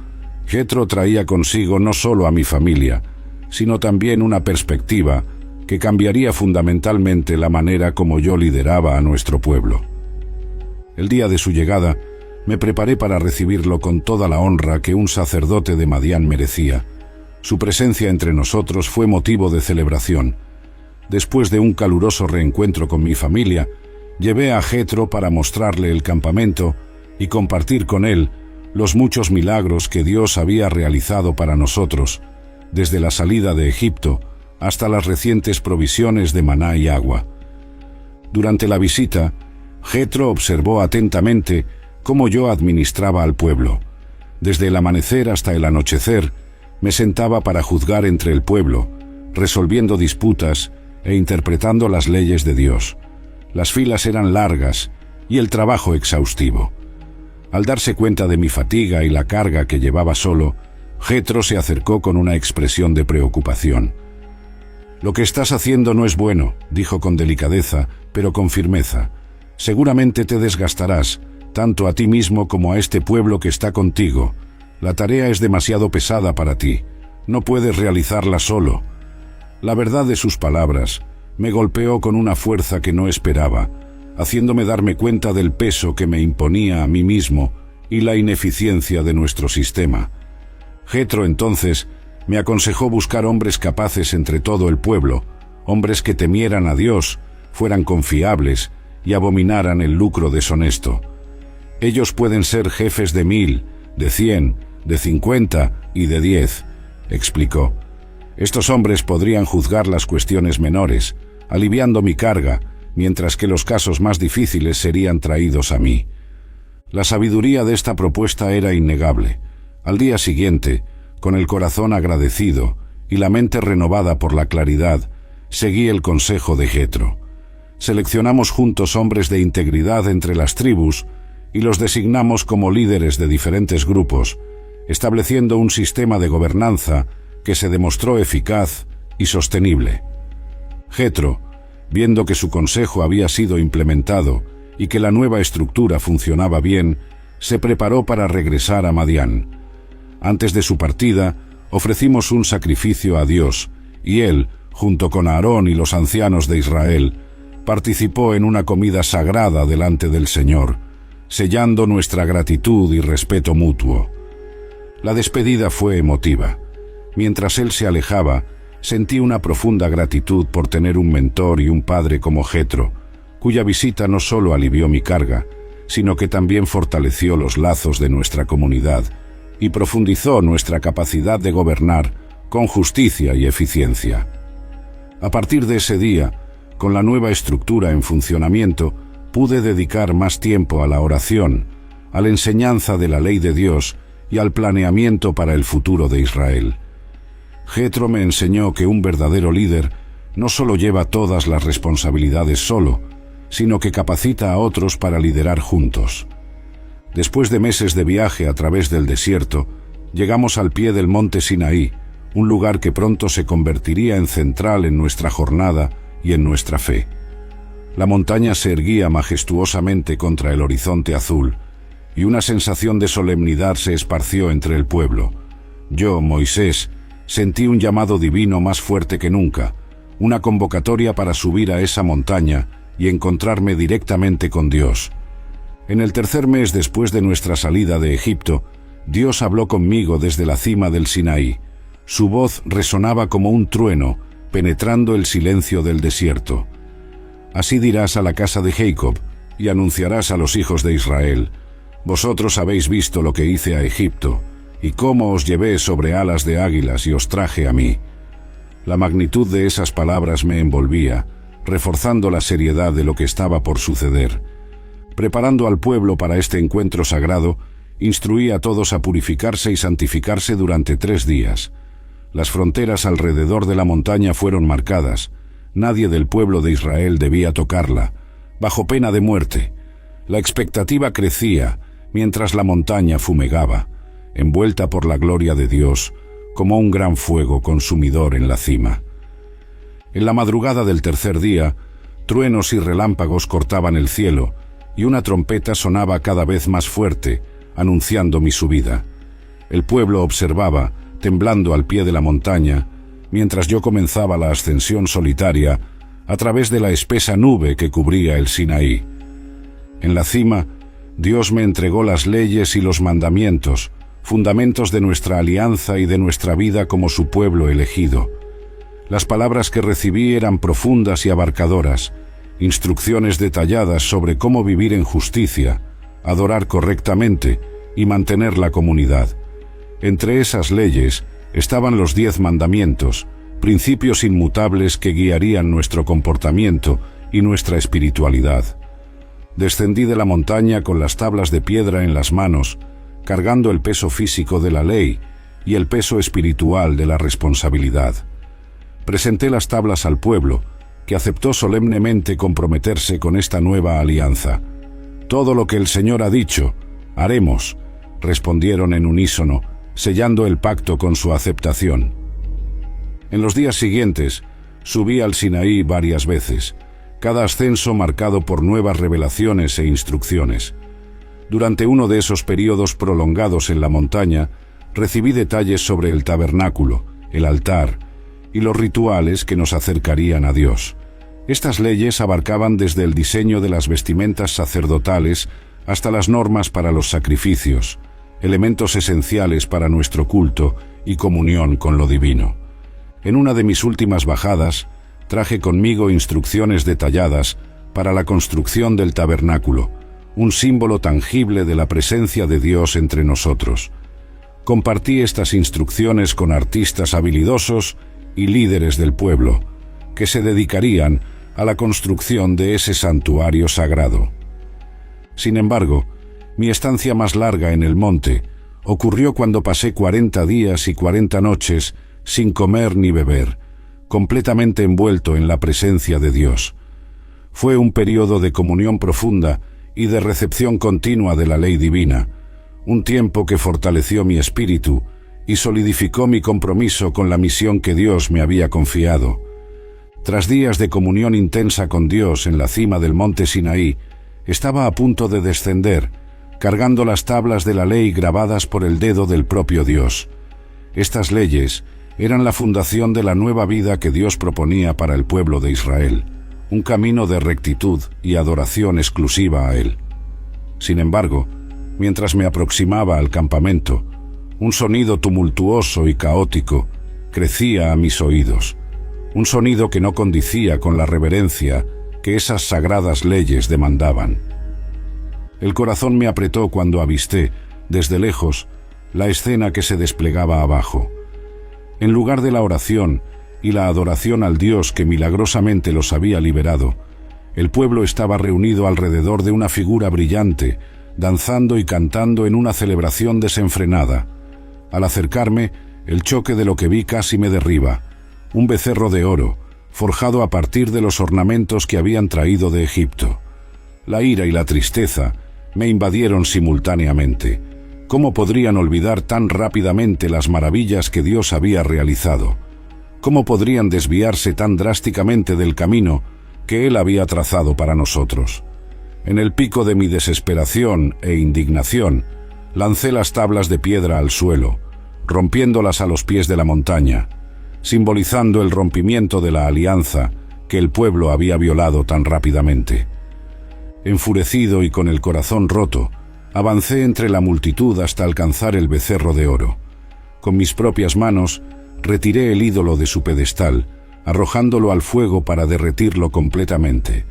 Jetro traía consigo no solo a mi familia, sino también una perspectiva que cambiaría fundamentalmente la manera como yo lideraba a nuestro pueblo. El día de su llegada, me preparé para recibirlo con toda la honra que un sacerdote de Madián merecía. Su presencia entre nosotros fue motivo de celebración. Después de un caluroso reencuentro con mi familia, llevé a Jetro para mostrarle el campamento y compartir con él los muchos milagros que Dios había realizado para nosotros, desde la salida de Egipto hasta las recientes provisiones de maná y agua. Durante la visita, Jetro observó atentamente cómo yo administraba al pueblo. Desde el amanecer hasta el anochecer, me sentaba para juzgar entre el pueblo, resolviendo disputas e interpretando las leyes de Dios. Las filas eran largas y el trabajo exhaustivo. Al darse cuenta de mi fatiga y la carga que llevaba solo, Jetro se acercó con una expresión de preocupación. «Lo que estás haciendo no es bueno», dijo con delicadeza, pero con firmeza. «Seguramente te desgastarás, tanto a ti mismo como a este pueblo que está contigo. La tarea es demasiado pesada para ti. No puedes realizarla solo». La verdad de sus palabras me golpeó con una fuerza que no esperaba, haciéndome darme cuenta del peso que me imponía a mí mismo y la ineficiencia de nuestro sistema. Jetro entonces me aconsejó buscar hombres capaces entre todo el pueblo, hombres que temieran a Dios, fueran confiables y abominaran el lucro deshonesto. Ellos pueden ser jefes de 1000, de 100, de 50 y de 10, explicó. Estos hombres podrían juzgar las cuestiones menores, aliviando mi carga, mientras que los casos más difíciles serían traídos a mí. La sabiduría de esta propuesta era innegable. Al día siguiente, con el corazón agradecido y la mente renovada por la claridad, seguí el consejo de Jetro. Seleccionamos juntos hombres de integridad entre las tribus y los designamos como líderes de diferentes grupos, estableciendo un sistema de gobernanza que se demostró eficaz y sostenible. Jetro, viendo que su consejo había sido implementado y que la nueva estructura funcionaba bien, se preparó para regresar a Madián. Antes de su partida, ofrecimos un sacrificio a Dios, y él, junto con Aarón y los ancianos de Israel, participó en una comida sagrada delante del Señor, sellando nuestra gratitud y respeto mutuo. La despedida fue emotiva. Mientras él se alejaba, sentí una profunda gratitud por tener un mentor y un padre como Jetro, cuya visita no solo alivió mi carga, sino que también fortaleció los lazos de nuestra comunidad y profundizó nuestra capacidad de gobernar con justicia y eficiencia. A partir de ese día, con la nueva estructura en funcionamiento, pude dedicar más tiempo a la oración, a la enseñanza de la ley de Dios y al planeamiento para el futuro de Israel. Jetro me enseñó que un verdadero líder no solo lleva todas las responsabilidades solo, sino que capacita a otros para liderar juntos. Después de meses de viaje a través del desierto, llegamos al pie del monte Sinaí, un lugar que pronto se convertiría en central en nuestra jornada y en nuestra fe. La montaña se erguía majestuosamente contra el horizonte azul, y una sensación de solemnidad se esparció entre el pueblo. Yo, Moisés, sentí un llamado divino más fuerte que nunca, una convocatoria para subir a esa montaña y encontrarme directamente con Dios. En el tercer mes después de nuestra salida de Egipto, Dios habló conmigo desde la cima del Sinaí. Su voz resonaba como un trueno, penetrando el silencio del desierto. Así dirás a la casa de Jacob, y anunciarás a los hijos de Israel: vosotros habéis visto lo que hice a Egipto, y cómo os llevé sobre alas de águilas y os traje a mí. La magnitud de esas palabras me envolvía, reforzando la seriedad de lo que estaba por suceder. Preparando al pueblo para este encuentro sagrado, instruí a todos a purificarse y santificarse durante 3 días. Las fronteras alrededor de la montaña fueron marcadas. Nadie del pueblo de Israel debía tocarla, bajo pena de muerte. La expectativa crecía mientras la montaña fumegaba, envuelta por la gloria de Dios, como un gran fuego consumidor en la cima. En la madrugada del tercer día, truenos y relámpagos cortaban el cielo, y una trompeta sonaba cada vez más fuerte, anunciando mi subida. El pueblo observaba, temblando al pie de la montaña, mientras yo comenzaba la ascensión solitaria a través de la espesa nube que cubría el Sinaí. En la cima, Dios me entregó las leyes y los mandamientos, fundamentos de nuestra alianza y de nuestra vida como su pueblo elegido. Las palabras que recibí eran profundas y abarcadoras, instrucciones detalladas sobre cómo vivir en justicia, adorar correctamente y mantener la comunidad. Entre esas leyes estaban los 10 mandamientos, principios inmutables que guiarían nuestro comportamiento y nuestra espiritualidad. Descendí de la montaña con las tablas de piedra en las manos, cargando el peso físico de la ley y el peso espiritual de la responsabilidad. Presenté las tablas al pueblo, que aceptó solemnemente comprometerse con esta nueva alianza. «Todo lo que el Señor ha dicho, haremos», respondieron en unísono, sellando el pacto con su aceptación. En los días siguientes, subí al Sinaí varias veces, cada ascenso marcado por nuevas revelaciones e instrucciones. Durante uno de esos periodos prolongados en la montaña, recibí detalles sobre el tabernáculo, el altar y los rituales que nos acercarían a Dios. Estas leyes abarcaban desde el diseño de las vestimentas sacerdotales hasta las normas para los sacrificios, elementos esenciales para nuestro culto y comunión con lo divino. En una de mis últimas bajadas, traje conmigo instrucciones detalladas para la construcción del tabernáculo, un símbolo tangible de la presencia de Dios entre nosotros. Compartí estas instrucciones con artistas habilidosos y líderes del pueblo, que se dedicarían a la construcción de ese santuario sagrado. Sin embargo, mi estancia más larga en el monte ocurrió cuando pasé 40 días y 40 noches sin comer ni beber, completamente envuelto en la presencia de Dios. Fue un periodo de comunión profunda y de recepción continua de la ley divina, un tiempo que fortaleció mi espíritu y solidificó mi compromiso con la misión que Dios me había confiado. Tras días de comunión intensa con Dios en la cima del monte Sinaí, estaba a punto de descender, cargando las tablas de la ley grabadas por el dedo del propio Dios. Estas leyes eran la fundación de la nueva vida que Dios proponía para el pueblo de Israel, un camino de rectitud y adoración exclusiva a Él. Sin embargo, mientras me aproximaba al campamento, un sonido tumultuoso y caótico crecía a mis oídos, un sonido que no condicía con la reverencia que esas sagradas leyes demandaban. El corazón me apretó cuando avisté, desde lejos, la escena que se desplegaba abajo. En lugar de la oración y la adoración al Dios que milagrosamente los había liberado, el pueblo estaba reunido alrededor de una figura brillante, danzando y cantando en una celebración desenfrenada. Al acercarme, el choque de lo que vi casi me derriba. Un becerro de oro, forjado a partir de los ornamentos que habían traído de Egipto. La ira y la tristeza me invadieron simultáneamente. ¿Cómo podrían olvidar tan rápidamente las maravillas que Dios había realizado? ¿Cómo podrían desviarse tan drásticamente del camino que Él había trazado para nosotros? En el pico de mi desesperación e indignación, lancé las tablas de piedra al suelo, rompiéndolas a los pies de la montaña, simbolizando el rompimiento de la alianza que el pueblo había violado tan rápidamente. Enfurecido y con el corazón roto, avancé entre la multitud hasta alcanzar el becerro de oro. Con mis propias manos, retiré el ídolo de su pedestal, arrojándolo al fuego para derretirlo completamente.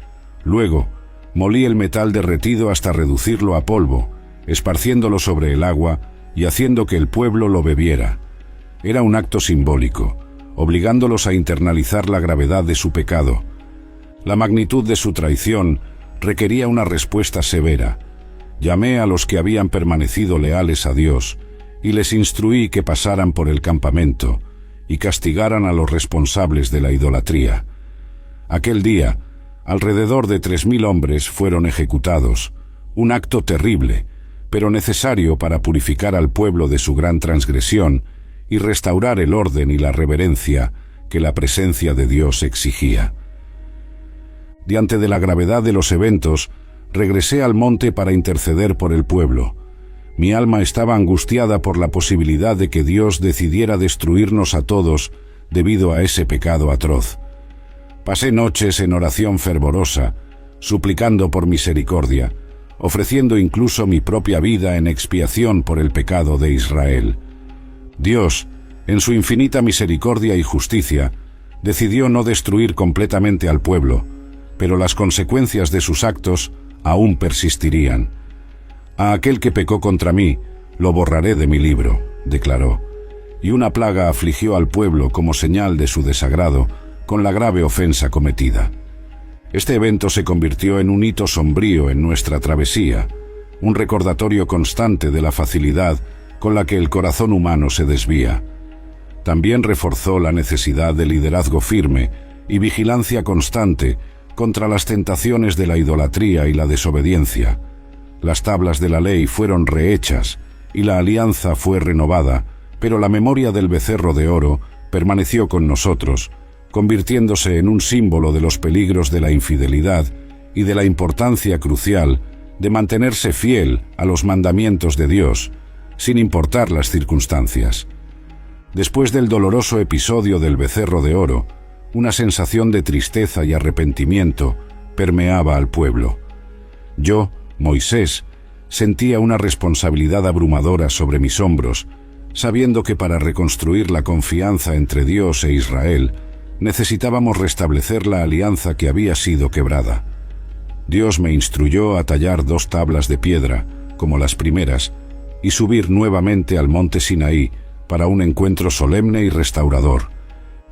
Luego, molí el metal derretido hasta reducirlo a polvo, esparciéndolo sobre el agua y haciendo que el pueblo lo bebiera. Era un acto simbólico, obligándolos a internalizar la gravedad de su pecado. La magnitud de su traición requería una respuesta severa. Llamé a los que habían permanecido leales a Dios y les instruí que pasaran por el campamento y castigaran a los responsables de la idolatría. Aquel día, alrededor de 3.000 hombres fueron ejecutados, un acto terrible, pero necesario para purificar al pueblo de su gran transgresión y restaurar el orden y la reverencia que la presencia de Dios exigía. Diante de la gravedad de los eventos, regresé al monte para interceder por el pueblo. Mi alma estaba angustiada por la posibilidad de que Dios decidiera destruirnos a todos debido a ese pecado atroz. Pasé noches en oración fervorosa, suplicando por misericordia, ofreciendo incluso mi propia vida en expiación por el pecado de Israel. Dios, en su infinita misericordia y justicia, decidió no destruir completamente al pueblo, pero las consecuencias de sus actos aún persistirían. A aquel que pecó contra mí, lo borraré de mi libro, declaró, y una plaga afligió al pueblo como señal de su desagrado con la grave ofensa cometida. Este evento se convirtió en un hito sombrío en nuestra travesía, un recordatorio constante de la facilidad con la que el corazón humano se desvía. También reforzó la necesidad de liderazgo firme y vigilancia constante contra las tentaciones de la idolatría y la desobediencia. Las tablas de la ley fueron rehechas y la alianza fue renovada, pero la memoria del becerro de oro permaneció con nosotros, convirtiéndose en un símbolo de los peligros de la infidelidad y de la importancia crucial de mantenerse fiel a los mandamientos de Dios, sin importar las circunstancias. Después del doloroso episodio del becerro de oro, una sensación de tristeza y arrepentimiento permeaba al pueblo. Yo, Moisés, sentía una responsabilidad abrumadora sobre mis hombros, sabiendo que para reconstruir la confianza entre Dios e Israel, necesitábamos restablecer la alianza que había sido quebrada. Dios me instruyó a tallar 2 tablas de piedra, como las primeras, y subir nuevamente al monte Sinaí para un encuentro solemne y restaurador.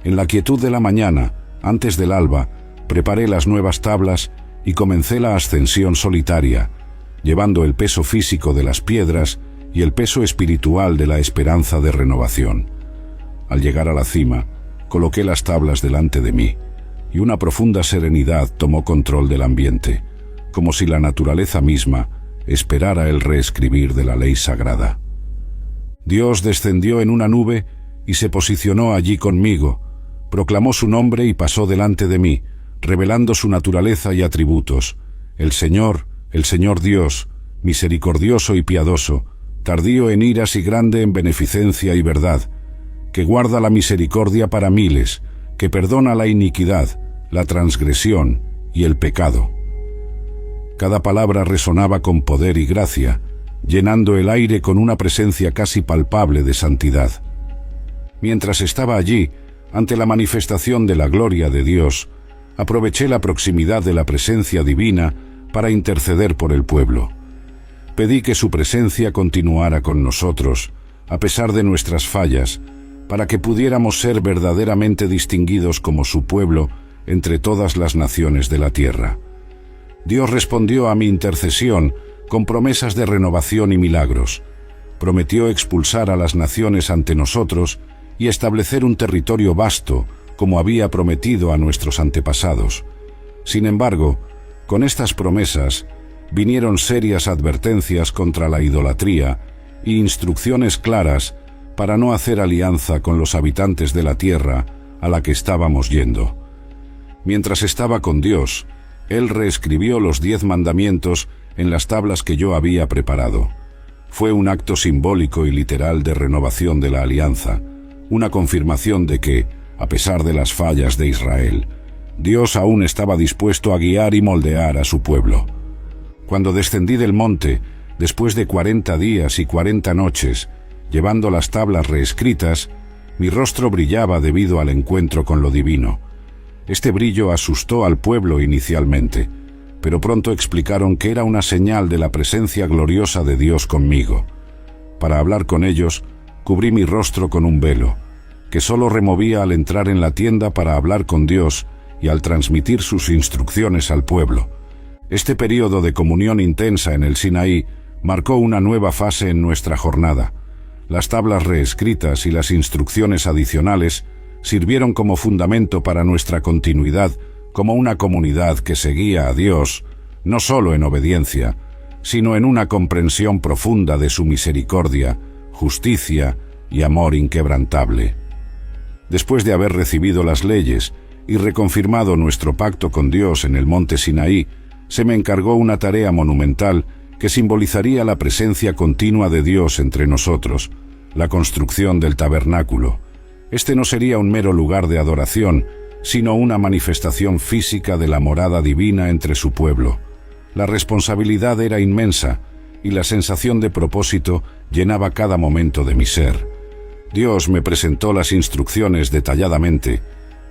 En la quietud de la mañana, antes del alba, preparé las nuevas tablas y comencé la ascensión solitaria, llevando el peso físico de las piedras y el peso espiritual de la esperanza de renovación. Al llegar a la cima, coloqué las tablas delante de mí, y una profunda serenidad tomó control del ambiente, como si la naturaleza misma esperara el reescribir de la ley sagrada. Dios descendió en una nube y se posicionó allí conmigo, proclamó su nombre y pasó delante de mí, revelando su naturaleza y atributos: el Señor Dios, misericordioso y piadoso, tardío en iras y grande en beneficencia y verdad, que guarda la misericordia para miles, que perdona la iniquidad, la transgresión y el pecado. Cada palabra resonaba con poder y gracia, llenando el aire con una presencia casi palpable de santidad. Mientras estaba allí, ante la manifestación de la gloria de Dios, aproveché la proximidad de la presencia divina para interceder por el pueblo. Pedí que su presencia continuara con nosotros, a pesar de nuestras fallas, para que pudiéramos ser verdaderamente distinguidos como su pueblo entre todas las naciones de la tierra. Dios respondió a mi intercesión con promesas de renovación y milagros. Prometió expulsar a las naciones ante nosotros y establecer un territorio vasto, como había prometido a nuestros antepasados. Sin embargo, con estas promesas vinieron serias advertencias contra la idolatría y instrucciones claras para no hacer alianza con los habitantes de la tierra a la que estábamos yendo. Mientras estaba con Dios, Él reescribió los 10 mandamientos en las tablas que yo había preparado. Fue un acto simbólico y literal de renovación de la alianza, una confirmación de que, a pesar de las fallas de Israel, Dios aún estaba dispuesto a guiar y moldear a su pueblo. Cuando descendí del monte, después de 40 días y 40 noches, llevando las tablas reescritas, mi rostro brillaba debido al encuentro con lo divino. Este brillo asustó al pueblo inicialmente, pero pronto explicaron que era una señal de la presencia gloriosa de Dios conmigo. Para hablar con ellos, cubrí mi rostro con un velo, que solo removía al entrar en la tienda para hablar con Dios y al transmitir sus instrucciones al pueblo. Este período de comunión intensa en el Sinaí marcó una nueva fase en nuestra jornada. Las tablas reescritas y las instrucciones adicionales sirvieron como fundamento para nuestra continuidad como una comunidad que seguía a Dios, no solo en obediencia, sino en una comprensión profunda de su misericordia, justicia y amor inquebrantable. Después de haber recibido las leyes y reconfirmado nuestro pacto con Dios en el monte Sinaí, se me encargó una tarea monumental que simbolizaría la presencia continua de Dios entre nosotros, la construcción del tabernáculo. Este no sería un mero lugar de adoración, sino una manifestación física de la morada divina entre su pueblo. La responsabilidad era inmensa y la sensación de propósito llenaba cada momento de mi ser. Dios me presentó las instrucciones detalladamente.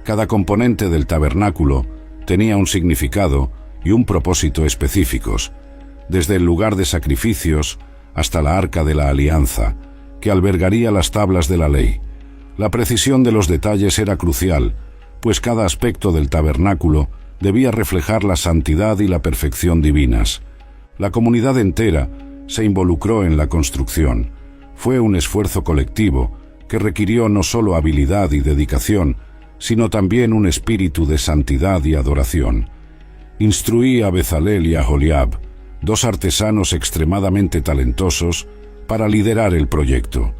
Cada componente del tabernáculo tenía un significado y un propósito específicos, desde el lugar de sacrificios hasta la arca de la alianza, que albergaría las tablas de la ley. La precisión de los detalles era crucial, pues cada aspecto del tabernáculo debía reflejar la santidad y la perfección divinas. La comunidad entera se involucró en la construcción. Fue un esfuerzo colectivo que requirió no solo habilidad y dedicación, sino también un espíritu de santidad y adoración. Instruí a Bezalel y a Aholiab, 2 artesanos extremadamente talentosos, para liderar el proyecto.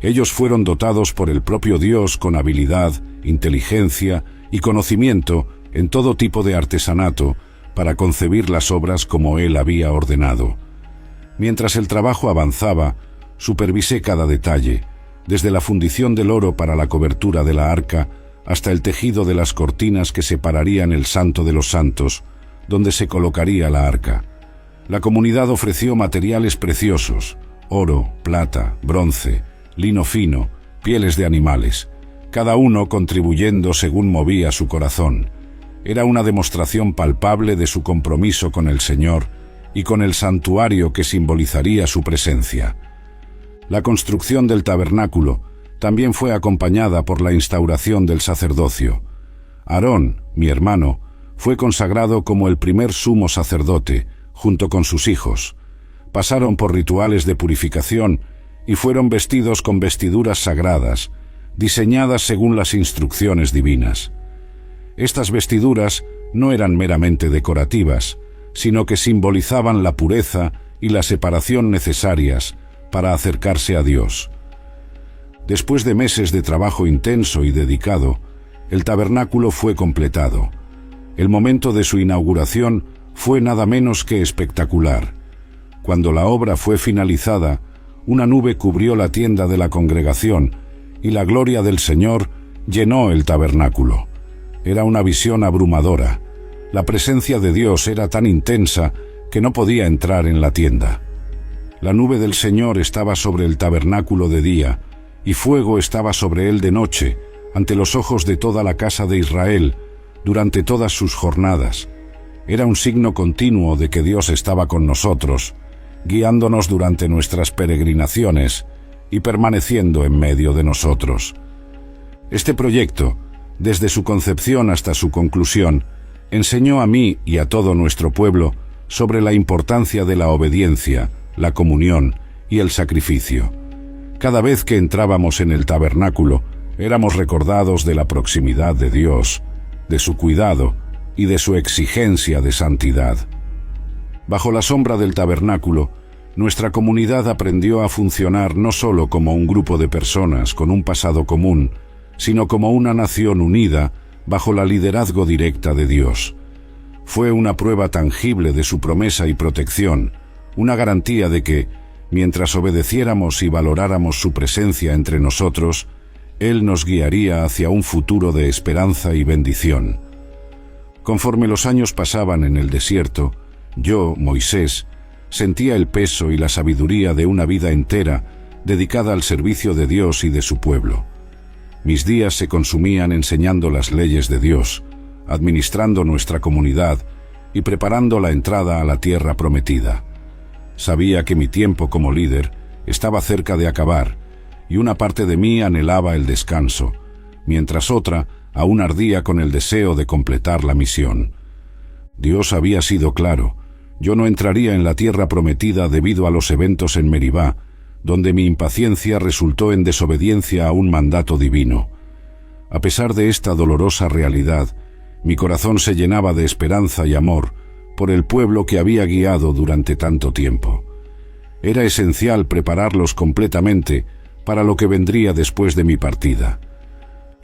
Ellos fueron dotados por el propio Dios con habilidad, inteligencia y conocimiento en todo tipo de artesanato para concebir las obras como Él había ordenado. Mientras el trabajo avanzaba, supervisé cada detalle, desde la fundición del oro para la cobertura de la arca hasta el tejido de las cortinas que separarían el Santo de los Santos, donde se colocaría la arca. La comunidad ofreció materiales preciosos: oro, plata, bronce, lino fino, pieles de animales, cada uno contribuyendo según movía su corazón. Era una demostración palpable de su compromiso con el Señor y con el santuario que simbolizaría su presencia. La construcción del tabernáculo también fue acompañada por la instauración del sacerdocio. Aarón, mi hermano, fue consagrado como el primer sumo sacerdote, junto con sus hijos. Pasaron por rituales de purificación y fueron vestidos con vestiduras sagradas, diseñadas según las instrucciones divinas. Estas vestiduras no eran meramente decorativas, sino que simbolizaban la pureza y la separación necesarias para acercarse a Dios. Después de meses de trabajo intenso y dedicado, el tabernáculo fue completado. El momento de su inauguración fue nada menos que espectacular. Cuando la obra fue finalizada, una nube cubrió la tienda de la congregación y la gloria del Señor llenó el tabernáculo. Era una visión abrumadora. La presencia de Dios era tan intensa que no podía entrar en la tienda. La nube del Señor estaba sobre el tabernáculo de día, y fuego estaba sobre él de noche, ante los ojos de toda la casa de Israel, durante todas sus jornadas. Era un signo continuo de que Dios estaba con nosotros, guiándonos durante nuestras peregrinaciones y permaneciendo en medio de nosotros. Este proyecto, desde su concepción hasta su conclusión, enseñó a mí y a todo nuestro pueblo sobre la importancia de la obediencia, la comunión y el sacrificio. Cada vez que entrábamos en el tabernáculo, éramos recordados de la proximidad de Dios, de su cuidado y de su exigencia de santidad. Bajo la sombra del tabernáculo, nuestra comunidad aprendió a funcionar no solo como un grupo de personas con un pasado común, sino como una nación unida bajo la liderazgo directa de Dios. Fue una prueba tangible de su promesa y protección, una garantía de que, mientras obedeciéramos y valoráramos su presencia entre nosotros, Él nos guiaría hacia un futuro de esperanza y bendición. Conforme los años pasaban en el desierto, yo, Moisés, sentía el peso y la sabiduría de una vida entera dedicada al servicio de Dios y de su pueblo. Mis días se consumían enseñando las leyes de Dios, administrando nuestra comunidad y preparando la entrada a la tierra prometida. Sabía que mi tiempo como líder estaba cerca de acabar, y una parte de mí anhelaba el descanso, mientras otra aún ardía con el deseo de completar la misión. Dios había sido claro: yo no entraría en la tierra prometida debido a los eventos en Meribá, donde mi impaciencia resultó en desobediencia a un mandato divino. A pesar de esta dolorosa realidad, mi corazón se llenaba de esperanza y amor por el pueblo que había guiado durante tanto tiempo. Era esencial prepararlos completamente para lo que vendría después de mi partida.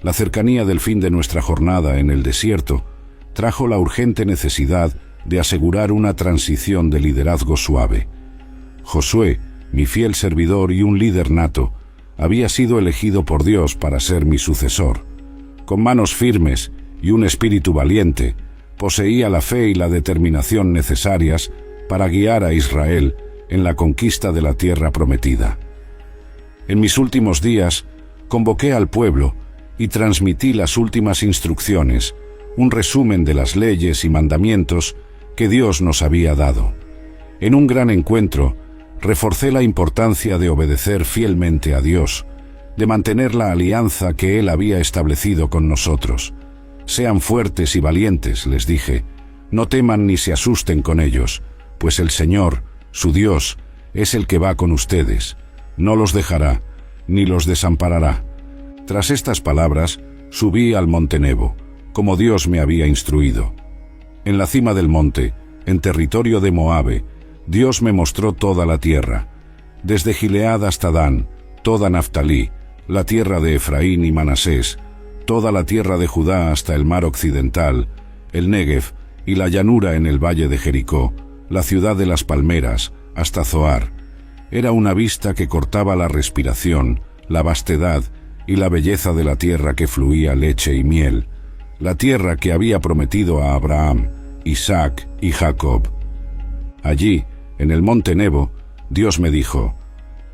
La cercanía del fin de nuestra jornada en el desierto trajo la urgente necesidad de asegurar una transición de liderazgo suave. Josué, mi fiel servidor y un líder nato, había sido elegido por Dios para ser mi sucesor. Con manos firmes y un espíritu valiente, poseía la fe y la determinación necesarias para guiar a Israel en la conquista de la tierra prometida. En mis últimos días, convoqué al pueblo y transmití las últimas instrucciones, un resumen de las leyes y mandamientos que Dios nos había dado. En un gran encuentro, reforcé la importancia de obedecer fielmente a Dios, de mantener la alianza que Él había establecido con nosotros. Sean fuertes y valientes, les dije, no teman ni se asusten con ellos, pues el Señor, su Dios, es el que va con ustedes. No los dejará, ni los desamparará. Tras estas palabras, subí al monte Nebo, como Dios me había instruido. En la cima del monte, en territorio de Moabe, Dios me mostró toda la tierra, desde Gilead hasta Dan, toda Naftalí, la tierra de Efraín y Manasés, toda la tierra de Judá hasta el mar occidental, el Negev y la llanura en el valle de Jericó, la ciudad de las palmeras, hasta Zoar. Era una vista que cortaba la respiración, la vastedad y la belleza de la tierra que fluía leche y miel, la tierra que había prometido a Abraham, Isaac y Jacob. Allí, en el monte Nebo, Dios me dijo: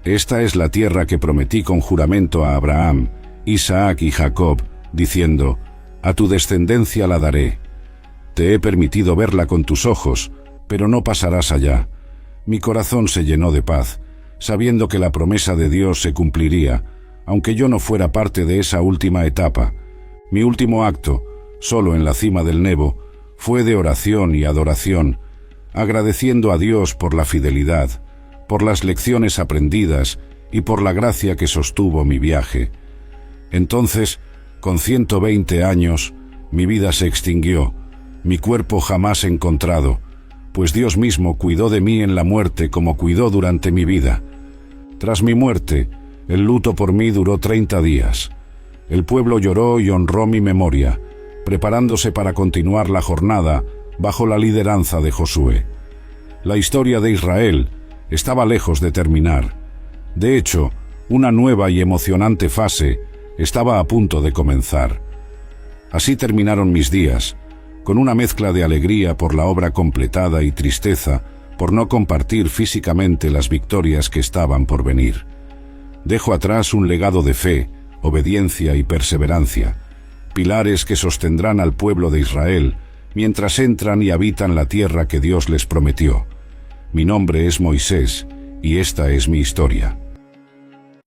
esta es la tierra que prometí con juramento a Abraham, Isaac y Jacob, diciendo: a tu descendencia la daré. Te he permitido verla con tus ojos, pero no pasarás allá. Mi corazón se llenó de paz, sabiendo que la promesa de Dios se cumpliría, aunque yo no fuera parte de esa última etapa. Mi último acto, solo en la cima del Nebo, fue de oración y adoración, agradeciendo a Dios por la fidelidad, por las lecciones aprendidas y por la gracia que sostuvo mi viaje. Entonces, con 120 años, mi vida se extinguió, mi cuerpo jamás encontrado, pues Dios mismo cuidó de mí en la muerte como cuidó durante mi vida. Tras mi muerte, el luto por mí duró 30 días. El pueblo lloró y honró mi memoria, preparándose para continuar la jornada bajo la lideranza de Josué. La historia de Israel estaba lejos de terminar. De hecho, una nueva y emocionante fase estaba a punto de comenzar. Así terminaron mis días, con una mezcla de alegría por la obra completada y tristeza por no compartir físicamente las victorias que estaban por venir. Dejo atrás un legado de fe, obediencia y perseverancia, pilares que sostendrán al pueblo de Israel mientras entran y habitan la tierra que Dios les prometió. Mi nombre es Moisés y esta es mi historia.